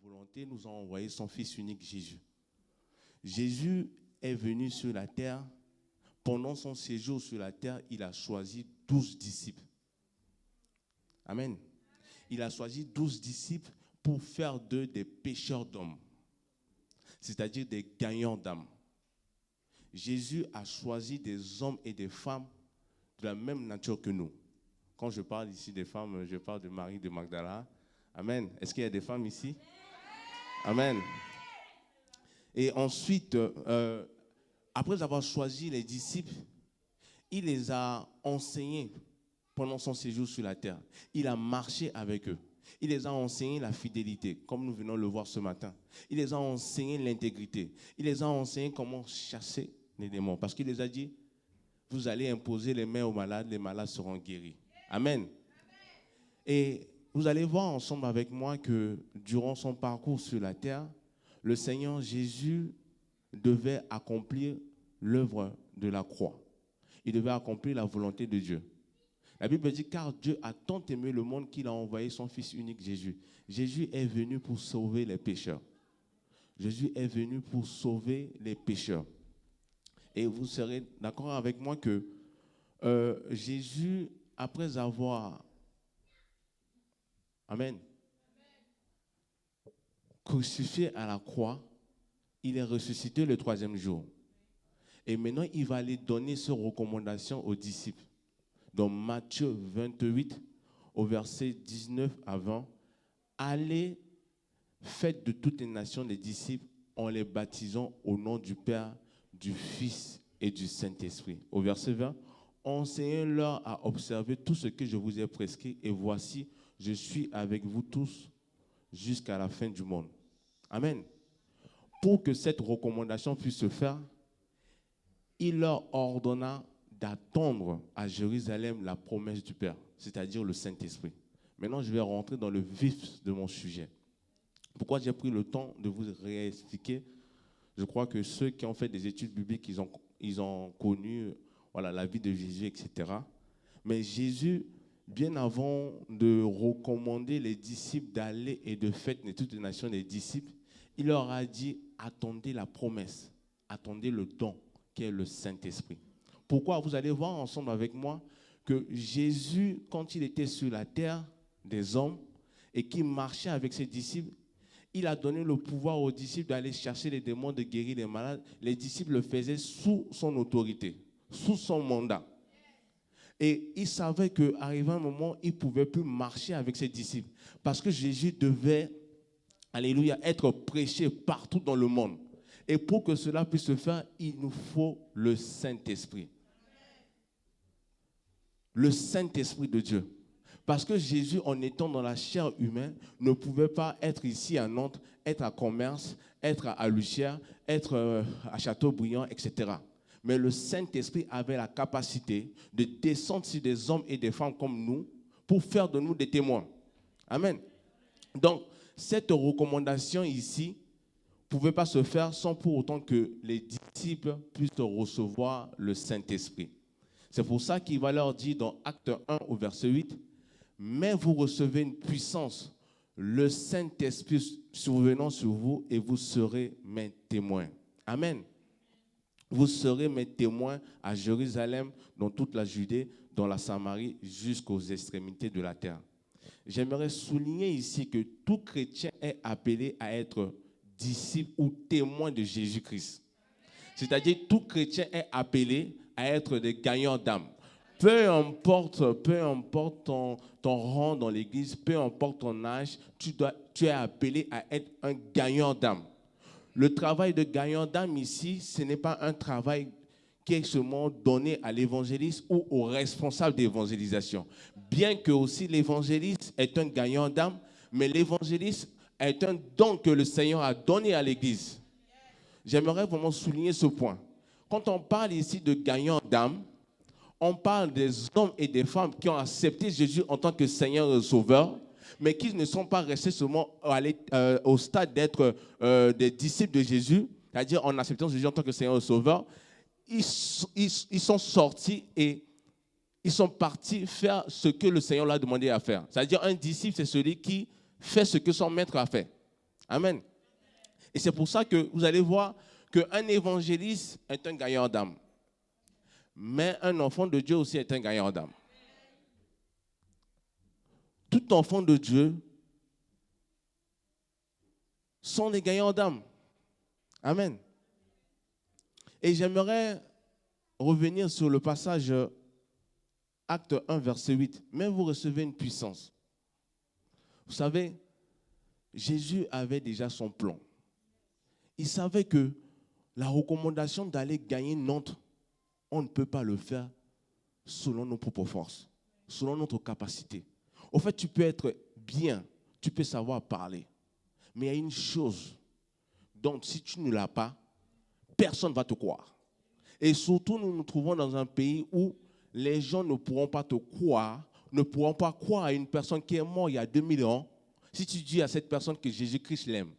volonté, nous a envoyé son Fils unique Jésus. Jésus est venu sur la terre. Pendant son séjour sur la terre, il a choisi 12 disciples. Amen. Il a choisi 12 disciples pour faire d'eux des pêcheurs d'hommes, c'est-à-dire des gagnants d'âmes. Jésus a choisi des hommes et des femmes de la même nature que nous. Quand je parle ici des femmes, je parle de Marie de Magdala. Amen. Est-ce qu'il y a des femmes ici? Amen. Et ensuite, après avoir choisi les disciples, il les a enseignés pendant son séjour sur la terre. Il a marché avec eux. Il les a enseigné la fidélité, comme nous venons de le voir ce matin. Il les a enseigné l'intégrité. Il les a enseigné comment chasser les démons. Parce qu'il les a dit, vous allez imposer les mains aux malades, les malades seront guéris. Amen. Et vous allez voir ensemble avec moi que durant son parcours sur la terre, le Seigneur Jésus devait accomplir l'œuvre de la croix. Il devait accomplir la volonté de Dieu. La Bible dit, car Dieu a tant aimé le monde qu'il a envoyé son Fils unique Jésus. Jésus est venu pour sauver les pécheurs. Jésus est venu pour sauver les pécheurs. Et vous serez d'accord avec moi que Jésus, après avoir, amen, crucifié à la croix, il est ressuscité le 3e jour. Et maintenant, il va aller donner ses recommandations aux disciples. Dans Matthieu 28, au verset 19 à 20, allez, faites de toutes les nations des disciples en les baptisant au nom du Père, du Fils et du Saint-Esprit. Au verset 20, enseignez-leur à observer tout ce que je vous ai prescrit et voici, je suis avec vous tous jusqu'à la fin du monde. Amen. Pour que cette recommandation puisse se faire, il leur ordonna d'attendre à Jérusalem la promesse du Père, c'est-à-dire le Saint-Esprit. Maintenant, je vais rentrer dans le vif de mon sujet. Pourquoi j'ai pris le temps de vous réexpliquer? Je crois que ceux qui ont fait des études bibliques, ils ont connu la vie de Jésus, etc. Mais Jésus, bien avant de recommander les disciples d'aller et de faire de toutes les nations des disciples, il leur a dit, attendez la promesse, attendez le don qui est le Saint-Esprit. Pourquoi? Vous allez voir ensemble avec moi que Jésus, quand il était sur la terre des hommes et qu'il marchait avec ses disciples, il a donné le pouvoir aux disciples d'aller chercher les démons, de guérir les malades. Les disciples le faisaient sous son autorité, sous son mandat. Et il savait qu'arrivé un moment, il ne pouvait plus marcher avec ses disciples parce que Jésus devait, alléluia, être prêché partout dans le monde. Et pour que cela puisse se faire, il nous faut le Saint-Esprit. Le Saint-Esprit de Dieu. Parce que Jésus, en étant dans la chair humaine, ne pouvait pas être ici à Nantes, être à Commerce, être à Lucière, être à Châteaubriand, etc. Mais le Saint-Esprit avait la capacité de descendre sur des hommes et des femmes comme nous pour faire de nous des témoins. Amen. Donc, cette recommandation ici ne pouvait pas se faire sans pour autant que les disciples puissent recevoir le Saint-Esprit. C'est pour ça qu'il va leur dire dans Acte 1 au verset 8, « Mais vous recevez une puissance, le Saint-Esprit survenant sur vous et vous serez mes témoins. » Amen. Vous serez mes témoins à Jérusalem, dans toute la Judée, dans la Samarie, jusqu'aux extrémités de la terre. J'aimerais souligner ici que tout chrétien est appelé à être disciple ou témoin de Jésus-Christ. C'est-à-dire tout chrétien est appelé à être des gagnants d'âme. Peu importe ton rang dans l'église, peu importe ton âge, tu es appelé à être un gagnant d'âme. Le travail de gagnant d'âme ici, ce n'est pas un travail qui est seulement donné à l'évangéliste ou au responsable d'évangélisation. Bien que aussi l'évangéliste est un gagnant d'âme, mais l'évangéliste est un don que le Seigneur a donné à l'église. J'aimerais vraiment souligner ce point. Quand on parle ici de gagnants d'âme, on parle des hommes et des femmes qui ont accepté Jésus en tant que Seigneur et Sauveur, mais qui ne sont pas restés seulement au stade d'être des disciples de Jésus, c'est-à-dire en acceptant Jésus en tant que Seigneur et Sauveur. Ils sont sortis et ils sont partis faire ce que le Seigneur leur a demandé à faire. C'est-à-dire un disciple, c'est celui qui fait ce que son maître a fait. Amen. Et c'est pour ça que vous allez voir qu'un évangéliste est un gagnant d'âme. Mais un enfant de Dieu aussi est un gagnant d'âme. Tout enfant de Dieu sont des gagnants d'âme. Amen. Et j'aimerais revenir sur le passage Acte 1, verset 8. Mais vous recevez une puissance. Vous savez, Jésus avait déjà son plan. Il savait que la recommandation d'aller gagner Nantes, on ne peut pas le faire selon nos propres forces, selon notre capacité. Au fait, tu peux être bien, tu peux savoir parler. Mais il y a une chose dont si tu ne l'as pas, personne ne va te croire. Et surtout, nous nous trouvons dans un pays où les gens ne pourront pas te croire, ne pourront pas croire à une personne qui est morte il y a 2000 ans, si tu dis à cette personne que Jésus-Christ l'aime.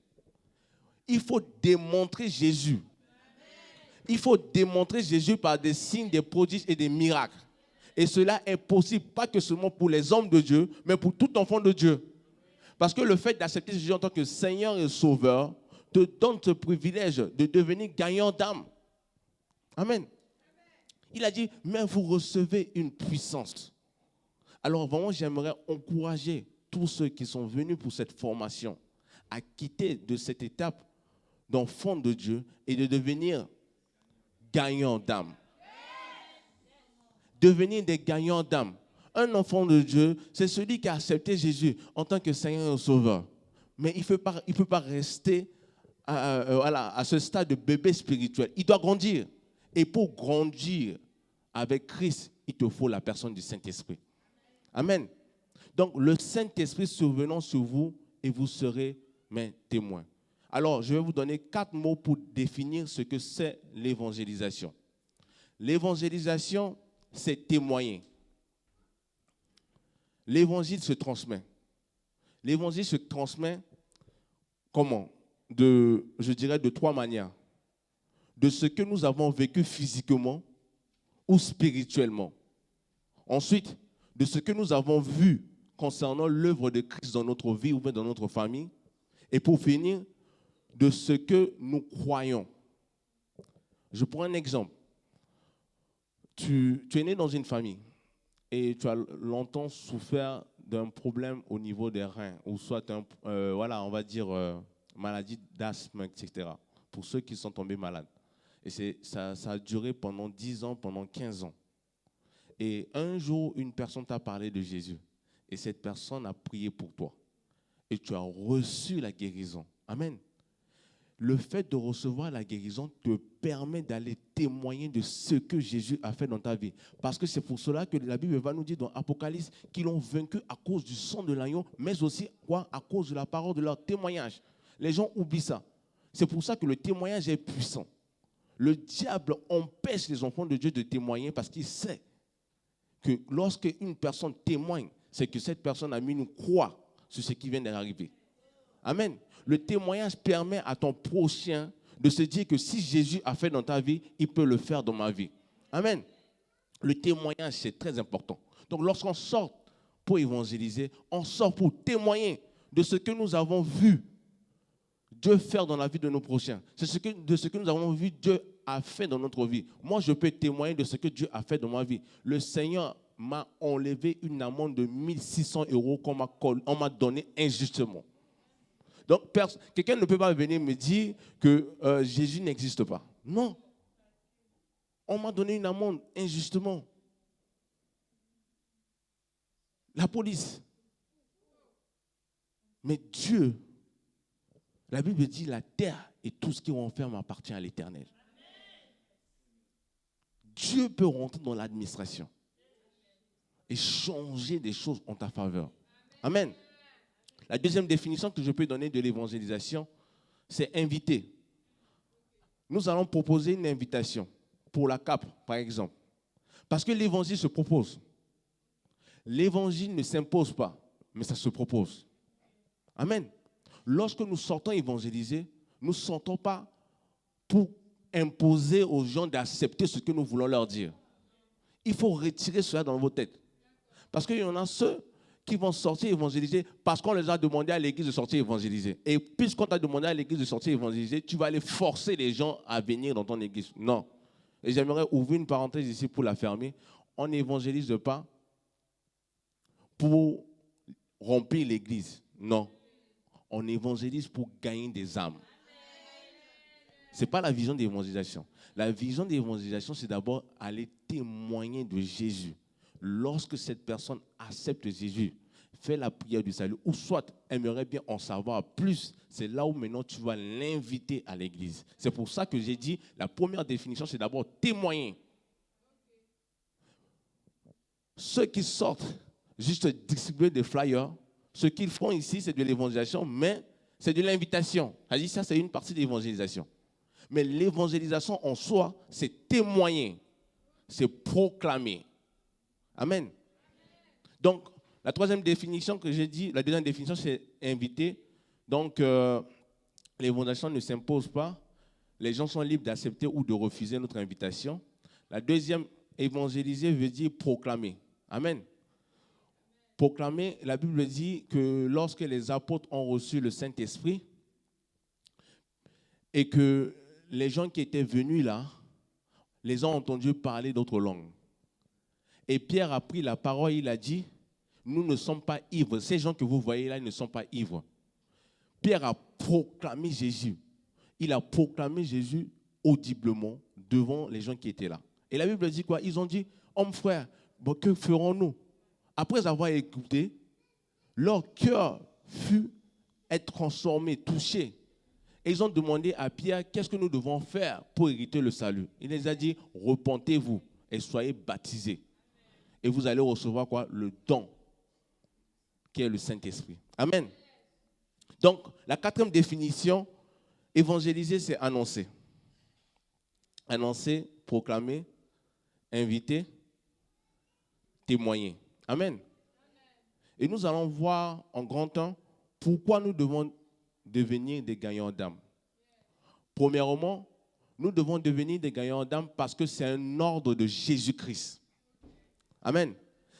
Il faut démontrer Jésus. Il faut démontrer Jésus par des signes, des prodiges et des miracles. Et cela est possible, pas que seulement pour les hommes de Dieu, mais pour tout enfant de Dieu. Parce que le fait d'accepter Jésus en tant que Seigneur et Sauveur te donne ce privilège de devenir gagnant d'âme. Amen. Il a dit, mais vous recevez une puissance. Alors vraiment, j'aimerais encourager tous ceux qui sont venus pour cette formation à quitter de cette étape d'enfant de Dieu et de devenir gagnant d'âme. Devenir des gagnants d'âme. Un enfant de Dieu, c'est celui qui a accepté Jésus en tant que Seigneur et Sauveur. Mais il ne peut pas rester à ce stade de bébé spirituel. Il doit grandir. Et pour grandir avec Christ, il te faut la personne du Saint-Esprit. Amen. Donc, le Saint-Esprit survenant sur vous et vous serez mes témoins. Alors, je vais vous donner 4 mots pour définir ce que c'est l'évangélisation. L'évangélisation, c'est témoigner. L'évangile se transmet. L'évangile se transmet comment? Je dirais de 3 manières. De ce que nous avons vécu physiquement ou spirituellement. Ensuite, de ce que nous avons vu concernant l'œuvre de Christ dans notre vie ou dans notre famille. Et pour finir, de ce que nous croyons. Je prends un exemple. Tu es né dans une famille et tu as longtemps souffert d'un problème au niveau des reins, ou soit on va dire maladie d'asthme, etc. Pour ceux qui sont tombés malades. Et ça a duré pendant 10 ans, pendant 15 ans. Et un jour, une personne t'a parlé de Jésus. Et cette personne a prié pour toi. Et tu as reçu la guérison. Amen. Le fait de recevoir la guérison te permet d'aller témoigner de ce que Jésus a fait dans ta vie. Parce que c'est pour cela que la Bible va nous dire dans Apocalypse qu'ils l'ont vaincu à cause du sang de l'agneau, mais aussi à cause de la parole de leur témoignage. Les gens oublient ça. C'est pour ça que le témoignage est puissant. Le diable empêche les enfants de Dieu de témoigner parce qu'il sait que lorsque une personne témoigne, c'est que cette personne a mis une croix sur ce qui vient d'arriver. Amen. Le témoignage permet à ton prochain de se dire que si Jésus a fait dans ta vie, il peut le faire dans ma vie. Amen. Le témoignage, c'est très important. Donc, lorsqu'on sort pour évangéliser, on sort pour témoigner de ce que nous avons vu Dieu faire dans la vie de nos prochains. C'est de ce que nous avons vu Dieu a fait dans notre vie. Moi, je peux témoigner de ce que Dieu a fait dans ma vie. Le Seigneur m'a enlevé une amende de 1600 € qu'on m'a donné injustement. Donc, quelqu'un ne peut pas venir me dire que Jésus n'existe pas. Non. On m'a donné une amende injustement. La police. Mais Dieu, la Bible dit la terre et tout ce qui renferme appartient à l'Éternel. Dieu peut rentrer dans l'administration et changer des choses en ta faveur. Amen. La deuxième définition que je peux donner de l'évangélisation, c'est inviter. Nous allons proposer une invitation pour la CAP, par exemple. Parce que l'évangile se propose. L'évangile ne s'impose pas, mais ça se propose. Amen. Lorsque nous sortons évangéliser, nous ne sortons pas pour imposer aux gens d'accepter ce que nous voulons leur dire. Il faut retirer cela dans vos têtes. Parce qu'il y en a ceux qui vont sortir évangéliser parce qu'on les a demandé à l'église de sortir évangéliser. Et puisqu'on t'a demandé à l'église de sortir évangéliser, tu vas aller forcer les gens à venir dans ton église. Non. Et j'aimerais ouvrir une parenthèse ici pour la fermer. On n'évangélise pas pour remplir l'église. Non. On évangélise pour gagner des âmes. Ce n'est pas la vision d'évangélisation. La vision d'évangélisation, c'est d'abord aller témoigner de Jésus. Lorsque cette personne accepte Jésus, fait la prière du salut, ou soit aimerait bien en savoir plus, c'est là où maintenant tu vas l'inviter à l'église. C'est pour ça que j'ai dit, la première définition, c'est d'abord témoigner. Ceux qui sortent juste distribuer des flyers, ce qu'ils font ici, c'est de l'évangélisation, mais c'est de l'invitation. C'est-à-dire, ça, c'est une partie de l'évangélisation. Mais l'évangélisation en soi, c'est témoigner, c'est proclamer. Amen. Donc, la troisième définition que j'ai dit, la deuxième définition, c'est inviter. Donc, l'évangélisation ne s'impose pas. Les gens sont libres d'accepter ou de refuser notre invitation. La deuxième, évangéliser veut dire proclamer. Amen. Proclamer, la Bible dit que lorsque les apôtres ont reçu le Saint-Esprit et que les gens qui étaient venus là, les ont entendus parler d'autres langues. Et Pierre a pris la parole, il a dit, nous ne sommes pas ivres. Ces gens que vous voyez là, ils ne sont pas ivres. Pierre a proclamé Jésus. Il a proclamé Jésus audiblement devant les gens qui étaient là. Et la Bible dit quoi? Ils ont dit, hommes frères, bon, que ferons-nous? Après avoir écouté, leur cœur fut être transformé, touché. Et ils ont demandé à Pierre, qu'est-ce que nous devons faire pour hériter le salut? Il les a dit, repentez-vous et soyez baptisés. Et vous allez recevoir quoi? Le don, qui est le Saint-Esprit. Amen. Donc, la quatrième définition, évangéliser, c'est annoncer. Annoncer, proclamer, inviter, témoigner. Amen. Et nous allons voir en grand temps pourquoi nous devons devenir des gagnants d'âme. Premièrement, nous devons devenir des gagnants d'âme parce que c'est un ordre de Jésus-Christ. Amen.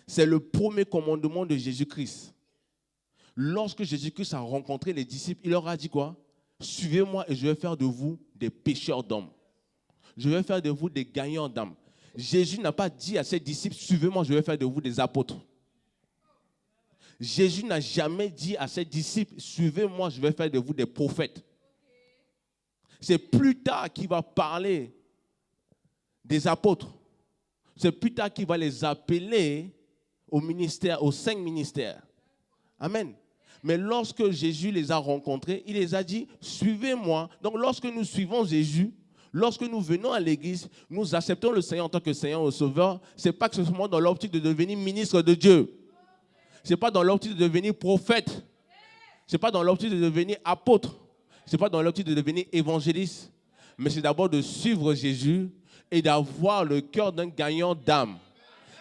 C'est le premier commandement de Jésus-Christ. Lorsque Jésus-Christ a rencontré les disciples, il leur a dit quoi? Suivez-moi et je vais faire de vous des pécheurs d'hommes. Je vais faire de vous des gagnants d'âme. Jésus n'a pas dit à ses disciples, suivez-moi, je vais faire de vous des apôtres. Jésus n'a jamais dit à ses disciples, suivez-moi, je vais faire de vous des prophètes. C'est plus tard qu'il va parler des apôtres. C'est plus tard qu'il va les appeler au ministère, aux 5 ministères. Amen. Mais lorsque Jésus les a rencontrés, il les a dit, suivez-moi. Donc lorsque nous suivons Jésus, lorsque nous venons à l'église, nous acceptons le Seigneur en tant que Seigneur et Sauveur. Ce n'est pas que ce soit dans l'optique de devenir ministre de Dieu. Ce n'est pas dans l'optique de devenir prophète. Ce n'est pas dans l'optique de devenir apôtre. Ce n'est pas dans l'optique de devenir évangéliste. Mais c'est d'abord de suivre Jésus et d'avoir le cœur d'un gagnant d'âme.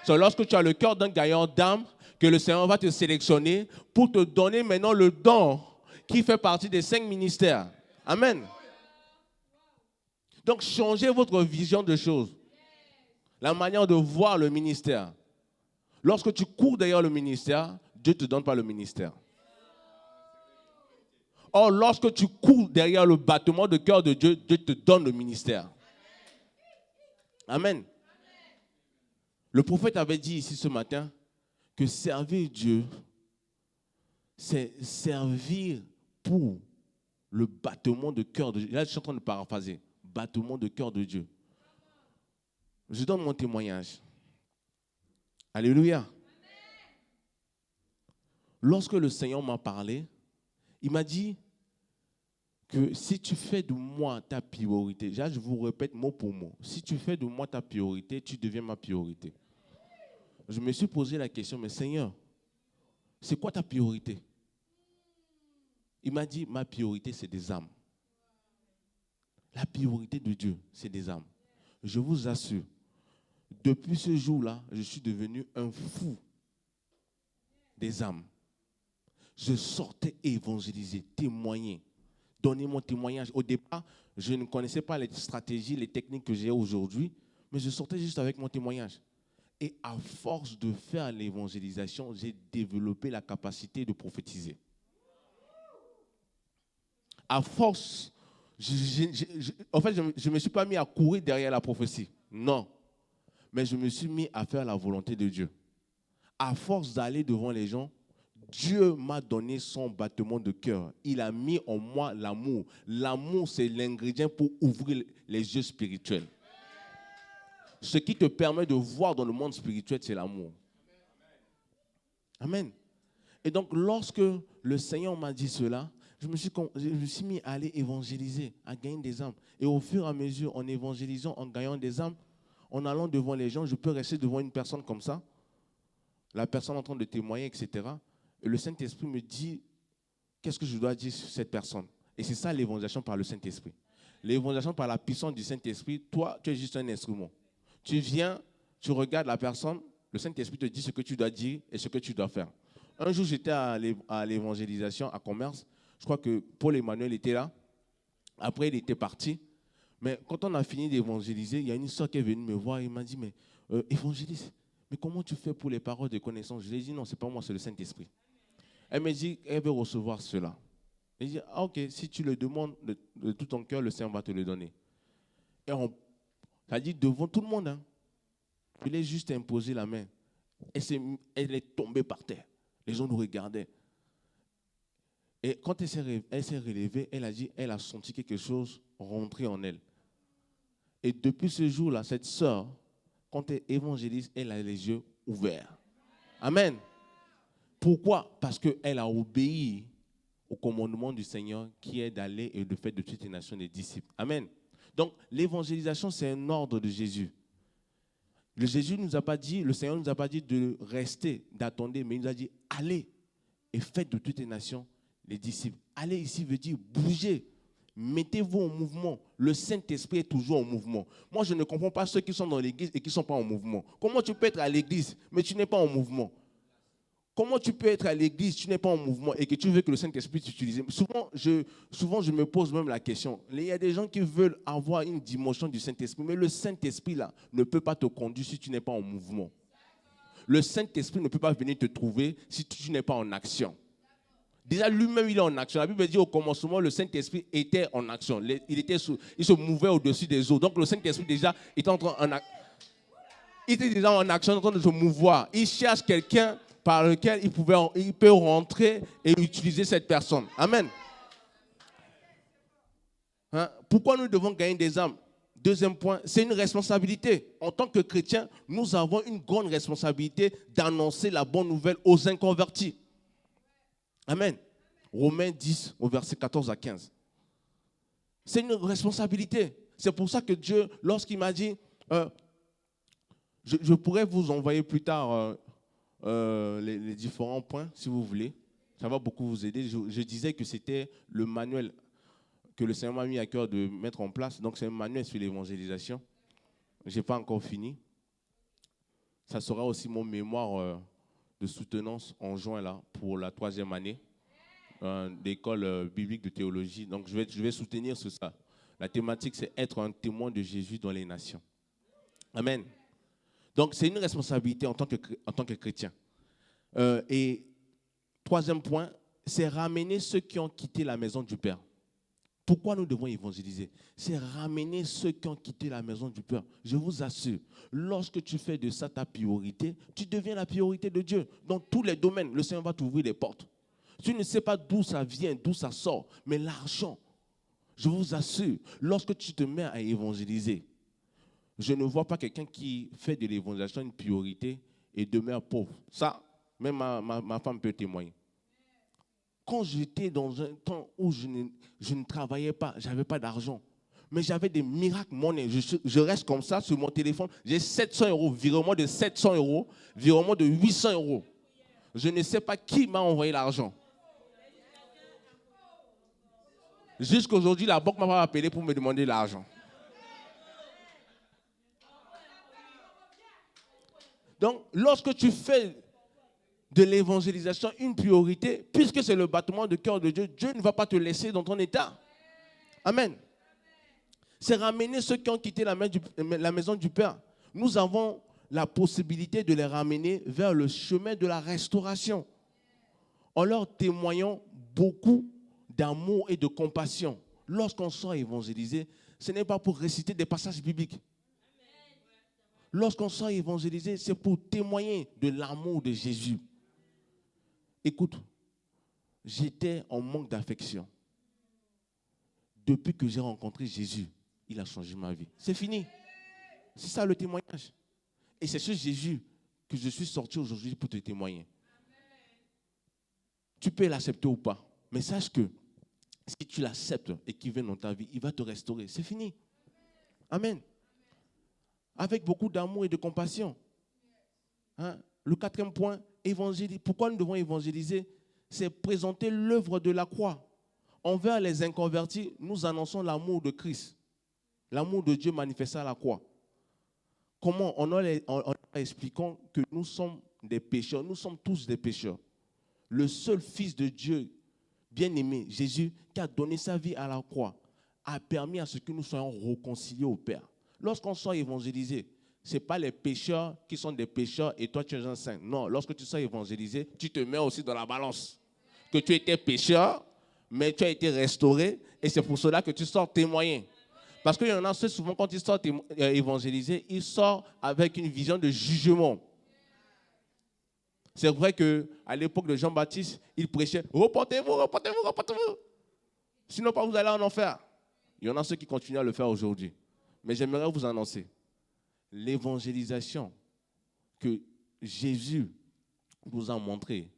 C'est lorsque tu as le cœur d'un gagnant d'âme que le Seigneur va te sélectionner pour te donner maintenant le don qui fait partie des 5 ministères. Amen. Donc, changez votre vision de choses. La manière de voir le ministère. Lorsque tu cours derrière le ministère, Dieu ne te donne pas le ministère. Or, lorsque tu cours derrière le battement de cœur de Dieu, Dieu te donne le ministère. Amen. Le prophète avait dit ici ce matin que servir Dieu, c'est servir pour le battement de cœur de Dieu. Là, je suis en train de paraphraser. Battement de cœur de Dieu. Je donne mon témoignage. Alléluia. Lorsque le Seigneur m'a parlé, il m'a dit que si tu fais de moi ta priorité, déjà je vous répète mot pour mot, si tu fais de moi ta priorité, tu deviens ma priorité. Je me suis posé la question, mais Seigneur, c'est quoi ta priorité? Il m'a dit, ma priorité, c'est des âmes. La priorité de Dieu, c'est des âmes. Je vous assure, depuis ce jour-là, je suis devenu un fou des âmes. Je sortais évangéliser, témoigner, donner mon témoignage. Au départ, je ne connaissais pas les stratégies, les techniques que j'ai aujourd'hui, mais je sortais juste avec mon témoignage. Et à force de faire l'évangélisation, j'ai développé la capacité de prophétiser. À force, en fait, je ne me suis pas mis à courir derrière la prophétie. Non. Mais je me suis mis à faire la volonté de Dieu. À force d'aller devant les gens, Dieu m'a donné son battement de cœur. Il a mis en moi l'amour. L'amour, c'est l'ingrédient pour ouvrir les yeux spirituels. Ce qui te permet de voir dans le monde spirituel, c'est l'amour. Amen. Et donc, lorsque le Seigneur m'a dit cela, je me suis mis à aller évangéliser, à gagner des âmes. Et au fur et à mesure, en évangélisant, en gagnant des âmes, en allant devant les gens, je peux rester devant une personne comme ça, la personne en train de témoigner, etc. Et le Saint-Esprit me dit, qu'est-ce que je dois dire sur cette personne? Et c'est ça l'évangélisation par le Saint-Esprit. L'évangélisation par la puissance du Saint-Esprit, toi, tu es juste un instrument. Tu viens, tu regardes la personne, le Saint-Esprit te dit ce que tu dois dire et ce que tu dois faire. Un jour, j'étais à l'évangélisation à Commerce. Je crois que Paul Emmanuel était là. Après, il était parti. Mais quand on a fini d'évangéliser, il y a une soeur qui est venue me voir et m'a dit, mais évangélise, mais comment tu fais pour les paroles de connaissance? Je lui ai dit, non, ce n'est pas moi, c'est le Saint-Esprit. Elle m'a dit, elle veut recevoir cela. Elle dit, ah ok, si tu le demandes de tout ton cœur, le Seigneur va te le donner. Et ça dit devant tout le monde. Hein. Je lui ai juste imposé la main. Elle est tombée par terre. Les gens nous regardaient. Et quand elle s'est relevée, elle a dit, elle a senti quelque chose rentrer en elle. Et depuis ce jour-là, cette sœur, quand elle évangélise, elle a les yeux ouverts. Amen. Pourquoi? Parce qu'elle a obéi au commandement du Seigneur qui est d'aller et de faire de toutes les nations des disciples. Amen. Donc, l'évangélisation, c'est un ordre de Jésus. Le Seigneur ne nous a pas dit de rester, d'attendre, mais il nous a dit, allez et faites de toutes les nations les disciples. Allez ici veut dire bouger. Mettez-vous en mouvement. Le Saint-Esprit est toujours en mouvement. Moi, je ne comprends pas ceux qui sont dans l'église et qui ne sont pas en mouvement. Comment tu peux être à l'église, mais tu n'es pas en mouvement? Comment tu peux être à l'église, tu n'es pas en mouvement et que tu veux que le Saint-Esprit t'utilise? Souvent, je me pose même la question. Il y a des gens qui veulent avoir une dimension du Saint-Esprit, mais le Saint-Esprit là ne peut pas te conduire si tu n'es pas en mouvement. Le Saint-Esprit ne peut pas venir te trouver si tu n'es pas en action. Déjà, lui-même, il est en action. La Bible dit au commencement, le Saint-Esprit était en action. Il se mouvait au-dessus des eaux. Donc, le Saint-Esprit déjà était il était déjà en action, en train de se mouvoir. Il cherche quelqu'un par lequel il peut rentrer et utiliser cette personne. Amen. Hein? Pourquoi nous devons gagner des âmes? Deuxième point, c'est une responsabilité. En tant que chrétiens, nous avons une grande responsabilité d'annoncer la bonne nouvelle aux inconvertis. Amen. Romains 10, au verset 14 à 15. C'est une responsabilité. C'est pour ça que Dieu, lorsqu'il m'a dit, je pourrais vous envoyer plus tard les différents points, si vous voulez. Ça va beaucoup vous aider. Je disais que c'était le manuel que le Seigneur m'a mis à cœur de mettre en place. Donc, c'est un manuel sur l'évangélisation. Je n'ai pas encore fini. Ça sera aussi mon mémoire de soutenance en juin là, pour la 3e année d'école biblique de théologie. Donc, je vais soutenir sur ça. La thématique, c'est être un témoin de Jésus dans les nations. Amen. Donc, c'est une responsabilité en tant que chrétien. Et 3e point, c'est ramener ceux qui ont quitté la maison du Père. Pourquoi nous devons évangéliser? C'est ramener ceux qui ont quitté la maison du Père. Je vous assure, lorsque tu fais de ça ta priorité, tu deviens la priorité de Dieu. Dans tous les domaines, le Seigneur va t'ouvrir les portes. Tu ne sais pas d'où ça vient, d'où ça sort, mais l'argent, je vous assure, lorsque tu te mets à évangéliser, je ne vois pas quelqu'un qui fait de l'évangélisation une priorité et demeure pauvre. Ça, même ma femme peut témoigner. Quand j'étais dans un temps où je ne travaillais pas, je n'avais pas d'argent, mais j'avais des miracles monnaie. Je reste comme ça sur mon téléphone, j'ai 700 €, virement de 700 €, virement de 800 €. Je ne sais pas qui m'a envoyé l'argent. Jusqu'aujourd'hui, la banque m'a pas appelé pour me demander l'argent. Donc, lorsque tu fais de l'évangélisation une priorité, puisque c'est le battement de cœur de Dieu, Dieu ne va pas te laisser dans ton état. Amen. C'est ramener ceux qui ont quitté la maison du Père. Nous avons la possibilité de les ramener vers le chemin de la restauration, en leur témoignant beaucoup d'amour et de compassion. Lorsqu'on sort évangéliser, ce n'est pas pour réciter des passages bibliques. Lorsqu'on sort évangéliser, c'est pour témoigner de l'amour de Jésus. Écoute, j'étais en manque d'affection. Depuis que j'ai rencontré Jésus, il a changé ma vie. C'est fini. C'est ça le témoignage. Et c'est ce Jésus que je suis sorti aujourd'hui pour te témoigner. Tu peux l'accepter ou pas, mais sache que si tu l'acceptes et qu'il vient dans ta vie, il va te restaurer. C'est fini. Amen. Avec beaucoup d'amour et de compassion. Hein? Le 4e point, évangéliser. Pourquoi nous devons évangéliser? C'est présenter l'œuvre de la croix. Envers les inconvertis, nous annonçons l'amour de Christ. L'amour de Dieu manifesté à la croix. Comment? En leur expliquant que nous sommes des pécheurs. Nous sommes tous des pécheurs. Le seul Fils de Dieu, bien-aimé, Jésus, qui a donné sa vie à la croix, a permis à ce que nous soyons réconciliés au Père. Lorsqu'on sort évangéliser, ce n'est pas les pécheurs qui sont des pécheurs et toi tu es un saint. Non, lorsque tu sors évangéliser, tu te mets aussi dans la balance. Que tu étais pécheur, mais tu as été restauré et c'est pour cela que tu sors témoigner. Parce qu'il y en a ceux, souvent, quand ils sortent évangéliser, ils sortent avec une vision de jugement. C'est vrai qu'à l'époque de Jean-Baptiste, il prêchait « Reportez-vous, reportez-vous, reportez-vous. Sinon, pas vous allez en enfer. » Il y en a ceux qui continuent à le faire aujourd'hui. Mais j'aimerais vous annoncer l'évangélisation que Jésus nous a montré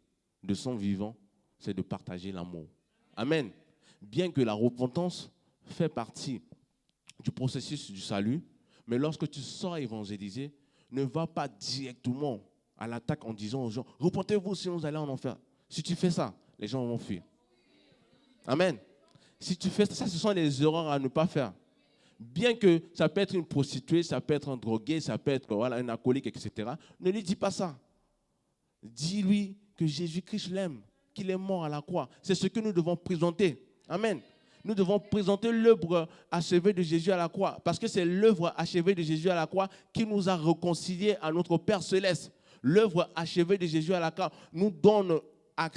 de son vivant, c'est de partager l'amour. Amen. Bien que la repentance fait partie du processus du salut, mais lorsque tu sors évangéliser, ne va pas directement à l'attaque en disant aux gens, repentez-vous sinon vous allez en enfer. Si tu fais ça, les gens vont fuir. Amen. Si tu fais ça, ce sont des erreurs à ne pas faire. Bien que ça peut être une prostituée, ça peut être un drogué, ça peut être un alcoolique, etc. Ne lui dis pas ça. Dis-lui que Jésus-Christ l'aime, qu'il est mort à la croix. C'est ce que nous devons présenter. Amen. Nous devons présenter l'œuvre achevée de Jésus à la croix. Parce que c'est l'œuvre achevée de Jésus à la croix qui nous a réconciliés à notre Père Céleste. L'œuvre achevée de Jésus à la croix nous donne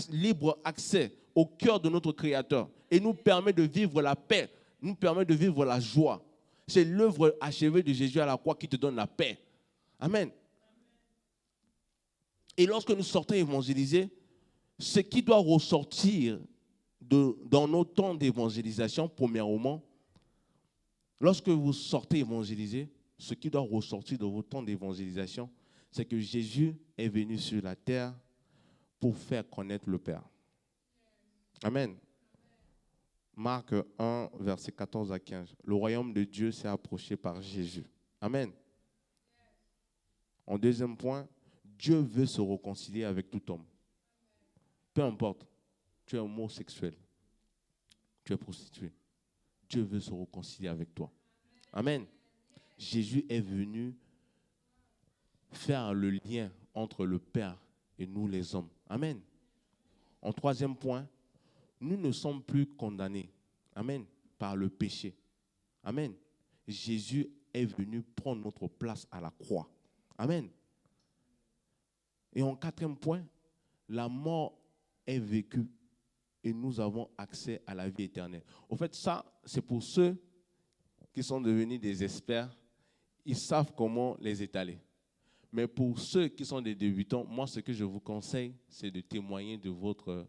libre accès au cœur de notre Créateur et nous permet de vivre la paix, nous permet de vivre la joie. C'est l'œuvre achevée de Jésus à la croix qui te donne la paix. Amen. Et lorsque nous sortons évangéliser, ce qui doit ressortir dans nos temps d'évangélisation, premièrement, lorsque vous sortez évangéliser, ce qui doit ressortir de vos temps d'évangélisation, c'est que Jésus est venu sur la terre pour faire connaître le Père. Amen. Marc 1, verset 14 à 15. Le royaume de Dieu s'est approché par Jésus. Amen. En deuxième point, Dieu veut se réconcilier avec tout homme. Peu importe, tu es homosexuel, tu es prostitué. Dieu veut se réconcilier avec toi. Amen. Jésus est venu faire le lien entre le Père et nous les hommes. Amen. En troisième point, nous ne sommes plus condamnés. Amen. Par le péché. Amen. Jésus est venu prendre notre place à la croix. Amen. Et en quatrième point, la mort est vécue et nous avons accès à la vie éternelle. Au fait, ça, c'est pour ceux qui sont devenus des experts. Ils savent comment les étaler. Mais pour ceux qui sont des débutants, moi, ce que je vous conseille, c'est de témoigner de votre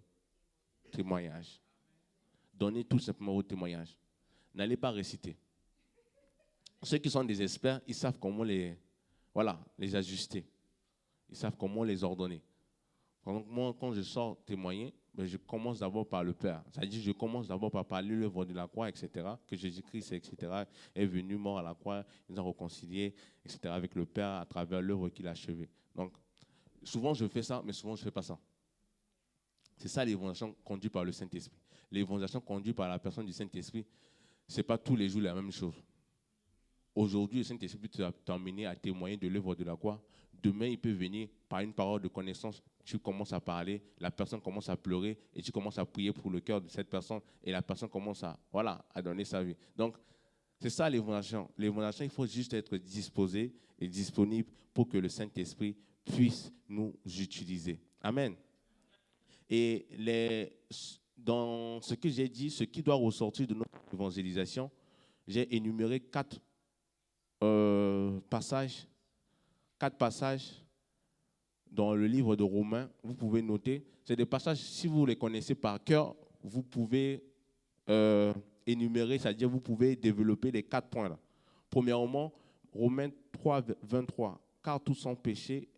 témoignage. Donnez tout simplement votre témoignage. N'allez pas réciter. Ceux qui sont des experts, ils savent comment les ajuster. Ils savent comment les ordonner. Donc moi, quand je sors témoigner, je commence d'abord par le Père. C'est-à-dire, je commence d'abord par parler de l'œuvre de la croix, etc., que Jésus-Christ, etc., est venu mort à la croix, il nous a réconciliés, etc., avec le Père à travers l'œuvre qu'il a achevée. Donc, souvent je fais ça, mais souvent je ne fais pas ça. C'est ça l'évangélisation conduite par le Saint-Esprit. L'évangélisation conduite par la personne du Saint-Esprit, ce n'est pas tous les jours la même chose. Aujourd'hui, le Saint-Esprit t'a amené à témoigner de l'œuvre de la croix. Demain, il peut venir par une parole de connaissance. Tu commences à parler, la personne commence à pleurer et tu commences à prier pour le cœur de cette personne et la personne commence à donner sa vie. Donc, C'est ça l'évangélisation. L'évangélisation, il faut juste être disposé et disponible pour que le Saint-Esprit puisse nous utiliser. Amen. Et dans ce que j'ai dit, ce qui doit ressortir de notre évangélisation, j'ai énuméré quatre passages dans le livre de Romains. Vous pouvez noter. C'est des passages, si vous les connaissez par cœur, vous pouvez énumérer, c'est-à-dire vous pouvez développer les 4 points là. Premièrement, Romains 3, 23. Car tous sont péchés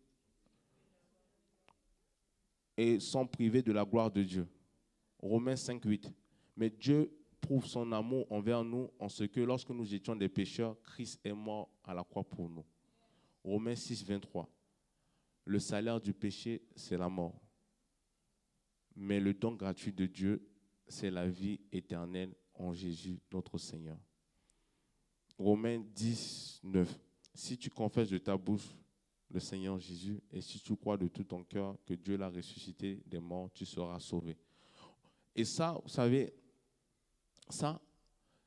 et sont privés de la gloire de Dieu. Romains 5, 8. Mais Dieu prouve son amour envers nous en ce que lorsque nous étions des pécheurs, Christ est mort à la croix pour nous. Romains 6, 23. Le salaire du péché, c'est la mort. Mais le don gratuit de Dieu, c'est la vie éternelle en Jésus, notre Seigneur. Romains 10, 9. Si tu confesses de ta bouche le Seigneur Jésus et si tu crois de tout ton cœur que Dieu l'a ressuscité des morts, tu seras sauvé. Et ça, vous savez, ça,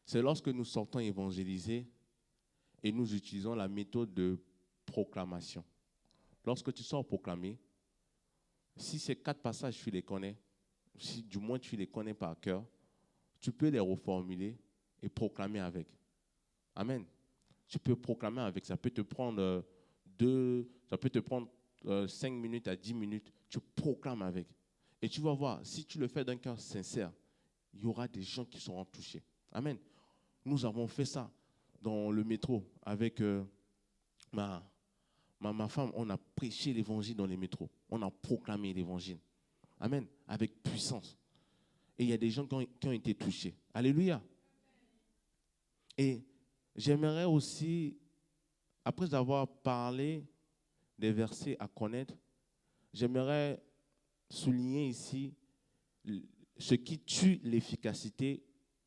c'est lorsque nous sortons évangéliser et nous utilisons la méthode de proclamation. Lorsque tu sors proclamer, si ces 4 passages, tu les connais, si du moins tu les connais par cœur, tu peux les reformuler et proclamer avec. Amen. Tu peux proclamer avec. Ça peut te prendre 5 minutes à 10 minutes. Tu proclames avec. Et tu vas voir, si tu le fais d'un cœur sincère, il y aura des gens qui seront touchés. Amen. Nous avons fait ça dans le métro avec ma femme. On a prêché l'évangile dans les métros. On a proclamé l'évangile. Amen. Avec puissance. Et il y a des gens qui ont été touchés. Alléluia. Et j'aimerais aussi, après avoir parlé des versets à connaître, j'aimerais souligner ici ce qui tue l'efficacité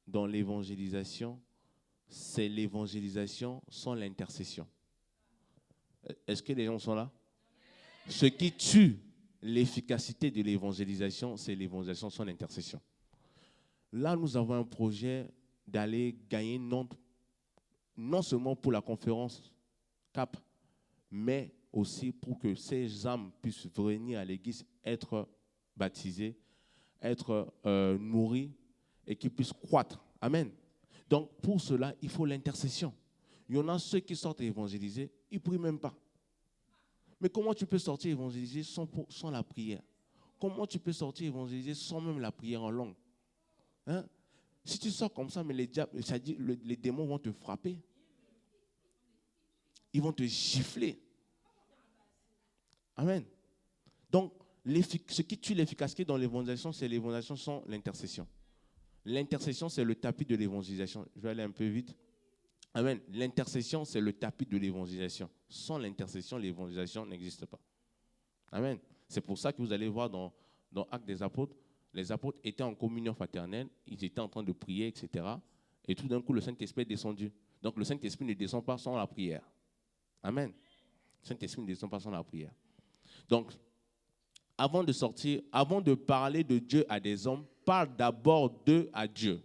dans l'évangélisation, c'est l'évangélisation sans l'intercession. Est-ce que les gens sont là? Ce qui tue l'efficacité de l'évangélisation, c'est l'évangélisation sans l'intercession. Là, nous avons un projet d'aller gagner Nantes, non seulement pour la conférence CAP, mais aussi pour que ces âmes puissent venir à l'église, être baptisées, être nourries et qu'ils puissent croître. Amen. Donc, pour cela, il faut l'intercession. Il y en a ceux qui sortent évangéliser, ils ne prient même pas. Mais comment tu peux sortir évangéliser sans la prière? Comment tu peux sortir évangéliser sans même la prière en langue? Hein? Si tu sors comme ça, mais les démons vont te frapper. Ils vont te gifler. Amen. Donc, ce qui tue l'efficacité dans l'évangélisation, c'est l'évangélisation sans l'intercession. L'intercession, c'est le tapis de l'évangélisation. Je vais aller un peu vite. Amen. L'intercession, c'est le tapis de l'évangélisation. Sans l'intercession, l'évangélisation n'existe pas. Amen. C'est pour ça que vous allez voir dans Actes des Apôtres, les apôtres étaient en communion fraternelle, ils étaient en train de prier, etc. Et tout d'un coup, le Saint-Esprit est descendu. Donc, le Saint-Esprit ne descend pas sans la prière. Amen. Le Saint-Esprit ne descend pas sans la prière. Donc, avant de parler de Dieu à des hommes, parle d'abord d'eux à Dieu.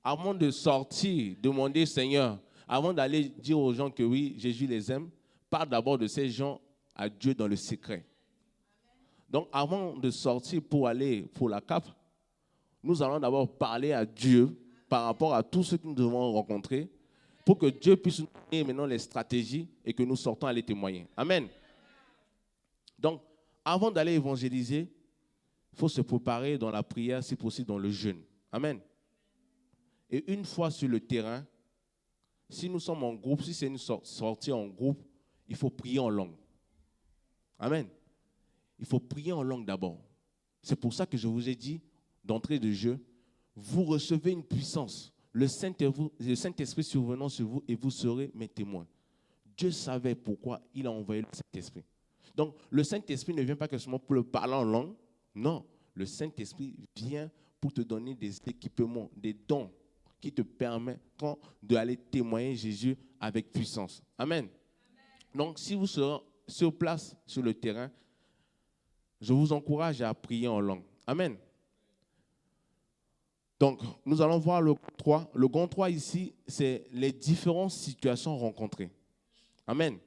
Avant de sortir, demander Seigneur, avant d'aller dire aux gens que oui, Jésus les aime, parle d'abord de ces gens à Dieu dans le secret. Donc, avant de sortir pour aller pour la CAP, nous allons d'abord parler à Dieu par rapport à tout ce que nous devons rencontrer pour que Dieu puisse nous donner maintenant les stratégies et que nous sortons à les témoigner. Amen. Donc, avant d'aller évangéliser, il faut se préparer dans la prière, si possible dans le jeûne. Amen. Et une fois sur le terrain, si nous sommes en groupe, si c'est une sortie en groupe, il faut prier en langue. Amen. Il faut prier en langue d'abord. C'est pour ça que je vous ai dit, d'entrée de jeu, vous recevez une puissance. Le Saint-Esprit survenant sur vous et vous serez mes témoins. Dieu savait pourquoi il a envoyé le Saint-Esprit. Donc, le Saint-Esprit ne vient pas que seulement pour le parler en langue. Non, le Saint-Esprit vient pour te donner des équipements, des dons qui te permettront d'aller témoigner Jésus avec puissance. Amen. Donc, si vous serez sur place, sur le terrain, je vous encourage à prier en langue. Amen. Donc, nous allons voir le grand 3. Le grand 3 ici, c'est les différentes situations rencontrées. Amen.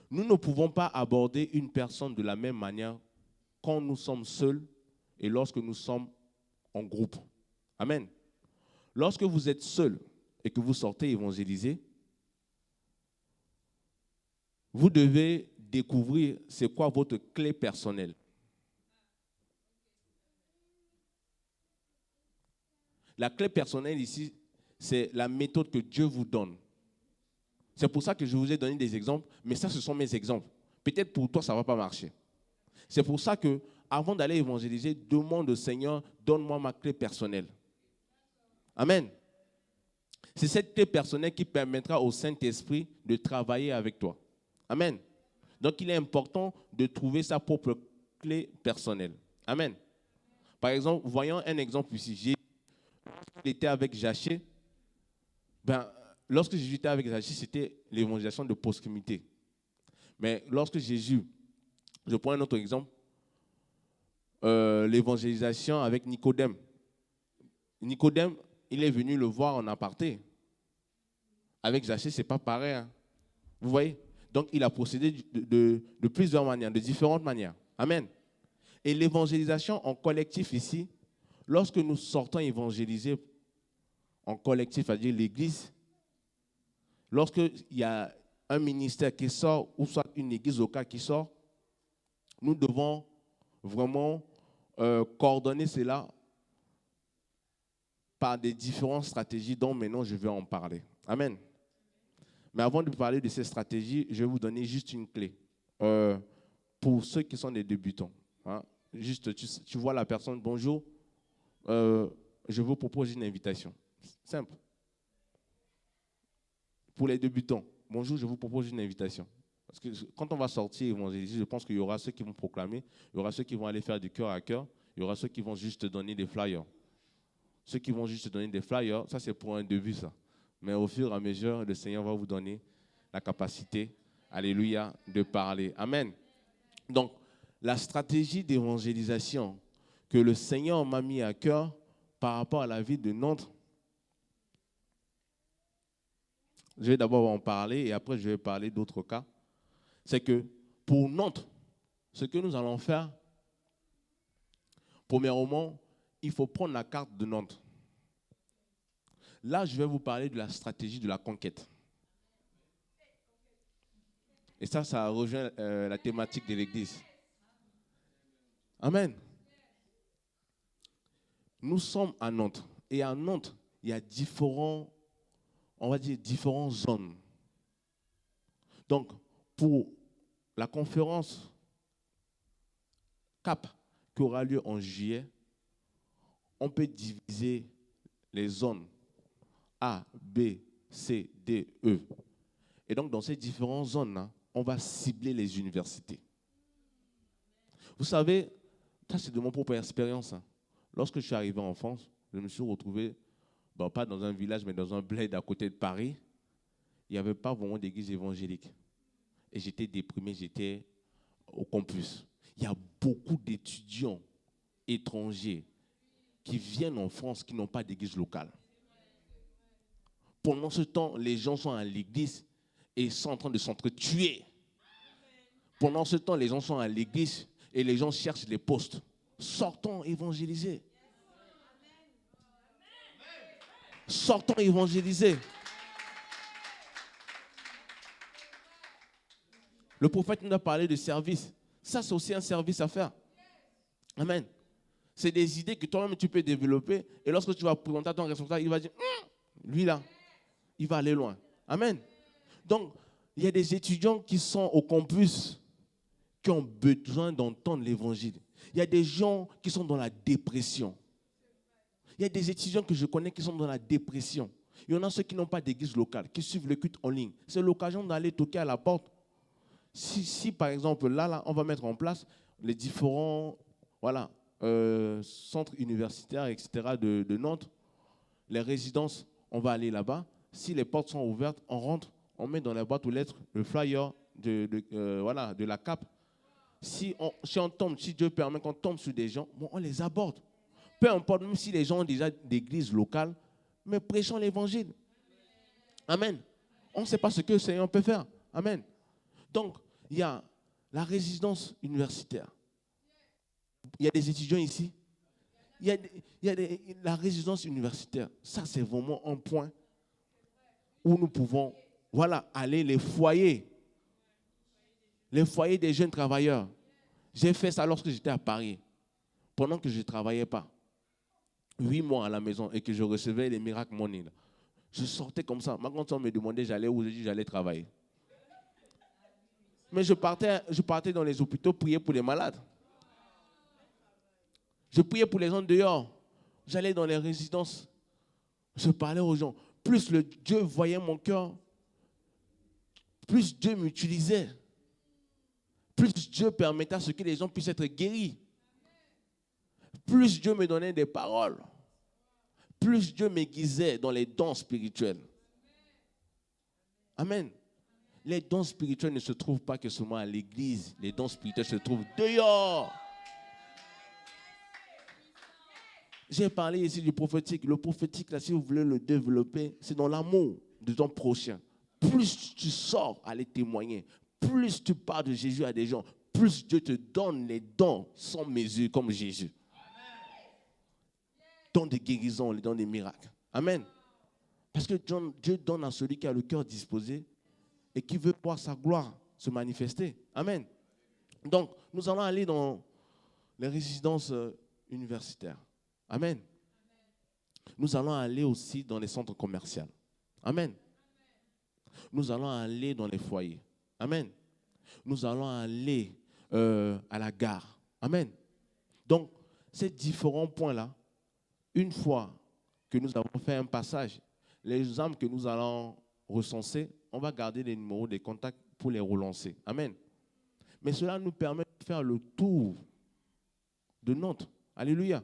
Nous ne pouvons pas aborder une personne de la même manière quand nous sommes seuls et lorsque nous sommes en groupe. Amen. Lorsque vous êtes seul et que vous sortez évangéliser, vous devez découvrir c'est quoi votre clé personnelle. La clé personnelle ici, c'est la méthode que Dieu vous donne. C'est pour ça que je vous ai donné des exemples, mais ça, ce sont mes exemples. Peut-être pour toi, ça ne va pas marcher. C'est pour ça que, avant d'aller évangéliser, demande au Seigneur, donne-moi ma clé personnelle. Amen. C'est cette clé personnelle qui permettra au Saint-Esprit de travailler avec toi. Amen. Donc, il est important de trouver sa propre clé personnelle. Amen. Par exemple, voyons un exemple ici. Jésus était avec Zachée. Lorsque Jésus était avec Zachée, c'était l'évangélisation de proximité. Mais lorsque Jésus, je prends un autre exemple, l'évangélisation avec Nicodème. Nicodème, il est venu le voir en aparté. Avec Zachée, ce n'est pas pareil. Hein. Vous voyez? Donc, il a procédé de plusieurs manières, de différentes manières. Amen. Et l'évangélisation en collectif ici, lorsque nous sortons évangéliser en collectif, c'est-à-dire l'Église, lorsqu'il y a un ministère qui sort, ou soit une église locale qui sort, nous devons vraiment coordonner cela par des différentes stratégies dont maintenant je vais en parler. Amen. Mais avant de parler de ces stratégies, je vais vous donner juste une clé. Pour ceux qui sont des débutants. Hein. Juste, tu vois la personne, bonjour, je vous propose une invitation. Simple. Pour les débutants, bonjour, je vous propose une invitation. Parce que quand on va sortir évangéliser, je pense qu'il y aura ceux qui vont proclamer, il y aura ceux qui vont aller faire du cœur à cœur, il y aura ceux qui vont juste donner des flyers. Ceux qui vont juste donner des flyers, ça c'est pour un début ça. Mais au fur et à mesure, le Seigneur va vous donner la capacité, alléluia, de parler. Amen. Donc, la stratégie d'évangélisation que le Seigneur m'a mis à cœur par rapport à la vie de Nantes, je vais d'abord en parler et après je vais parler d'autres cas. C'est que pour Nantes, ce que nous allons faire, premièrement, il faut prendre la carte de Nantes. Là, je vais vous parler de la stratégie de la conquête. Et ça rejoint la thématique de l'Église. Amen. Nous sommes à Nantes. Et à Nantes, il y a différentes zones. Donc, pour la conférence CAP qui aura lieu en juillet, on peut diviser les zones A, B, C, D, E. Et donc, dans ces différentes zones-là, on va cibler les universités. Vous savez, ça c'est de mon propre expérience. Hein. Lorsque je suis arrivé en France, je me suis retrouvé, pas dans un village, mais dans un bled à côté de Paris. Il n'y avait pas vraiment d'église évangélique. Et j'étais déprimé, j'étais au campus. Il y a beaucoup d'étudiants étrangers qui viennent en France qui n'ont pas d'église locale. Pendant ce temps, les gens sont à l'église et sont en train de s'entretuer. Pendant ce temps, les gens sont à l'église et les gens cherchent les postes. Sortons évangéliser. Sortons évangéliser. Le prophète nous a parlé de service. Ça, c'est aussi un service à faire. Amen. C'est des idées que toi-même tu peux développer. Et lorsque tu vas présenter à ton responsable, il va dire, lui là, il va aller loin. Amen. Donc, il y a des étudiants qui sont au campus, qui ont besoin d'entendre l'évangile. Il y a des gens qui sont dans la dépression. Il y a des étudiants que je connais qui sont dans la dépression. Il y en a ceux qui n'ont pas d'église locale, qui suivent le culte en ligne. C'est l'occasion d'aller toquer à la porte. Si par exemple, là, on va mettre en place les différents centres universitaires, etc., de Nantes, les résidences, on va aller là-bas. Si les portes sont ouvertes, on rentre, on met dans la boîte aux lettres le flyer de la CAP. Si on tombe, si Dieu permet qu'on tombe sur des gens, on les aborde. Peu importe, même si les gens ont déjà d'églises locales, mais prêchons l'évangile. Amen. On ne sait pas ce que le Seigneur peut faire. Amen. Donc, il y a la résidence universitaire. Il y a des étudiants ici. La résidence universitaire. Ça, c'est vraiment un point où nous pouvons, aller les foyers des jeunes travailleurs. J'ai fait ça lorsque j'étais à Paris, pendant que je ne travaillais pas. 8 mois à la maison et que je recevais les miracles money. Je sortais comme ça. Moi, quand on me demandait j'allais où, je dis j'allais travailler. Mais je partais dans les hôpitaux prier pour les malades. Je priais pour les gens dehors. J'allais dans les résidences. Je parlais aux gens. Plus le Dieu voyait mon cœur, plus Dieu m'utilisait. Plus Dieu permettait à ce que les gens puissent être guéris. Plus Dieu me donnait des paroles. Plus Dieu m'aiguisait dans les dons spirituels. Amen. Les dons spirituels ne se trouvent pas que seulement à l'église. Les dons spirituels se trouvent dehors. J'ai parlé ici du prophétique. Le prophétique, là, si vous voulez le développer, c'est dans l'amour de ton prochain. Plus tu sors à les témoigner, plus tu parles de Jésus à des gens, plus Dieu te donne les dons sans mesure comme Jésus. Dons de guérison, les dons des miracles. Amen. Parce que Dieu donne à celui qui a le cœur disposé et qui veut voir sa gloire se manifester. Amen. Donc, nous allons aller dans les résidences universitaires. Amen. Nous allons aller aussi dans les centres commerciaux. Amen. Nous allons aller dans les foyers. Amen. Nous allons aller à la gare. Amen. Donc, ces différents points-là, une fois que nous avons fait un passage, les âmes que nous allons recenser, on va garder les numéros des contacts pour les relancer. Amen. Mais cela nous permet de faire le tour de Nantes. Alléluia.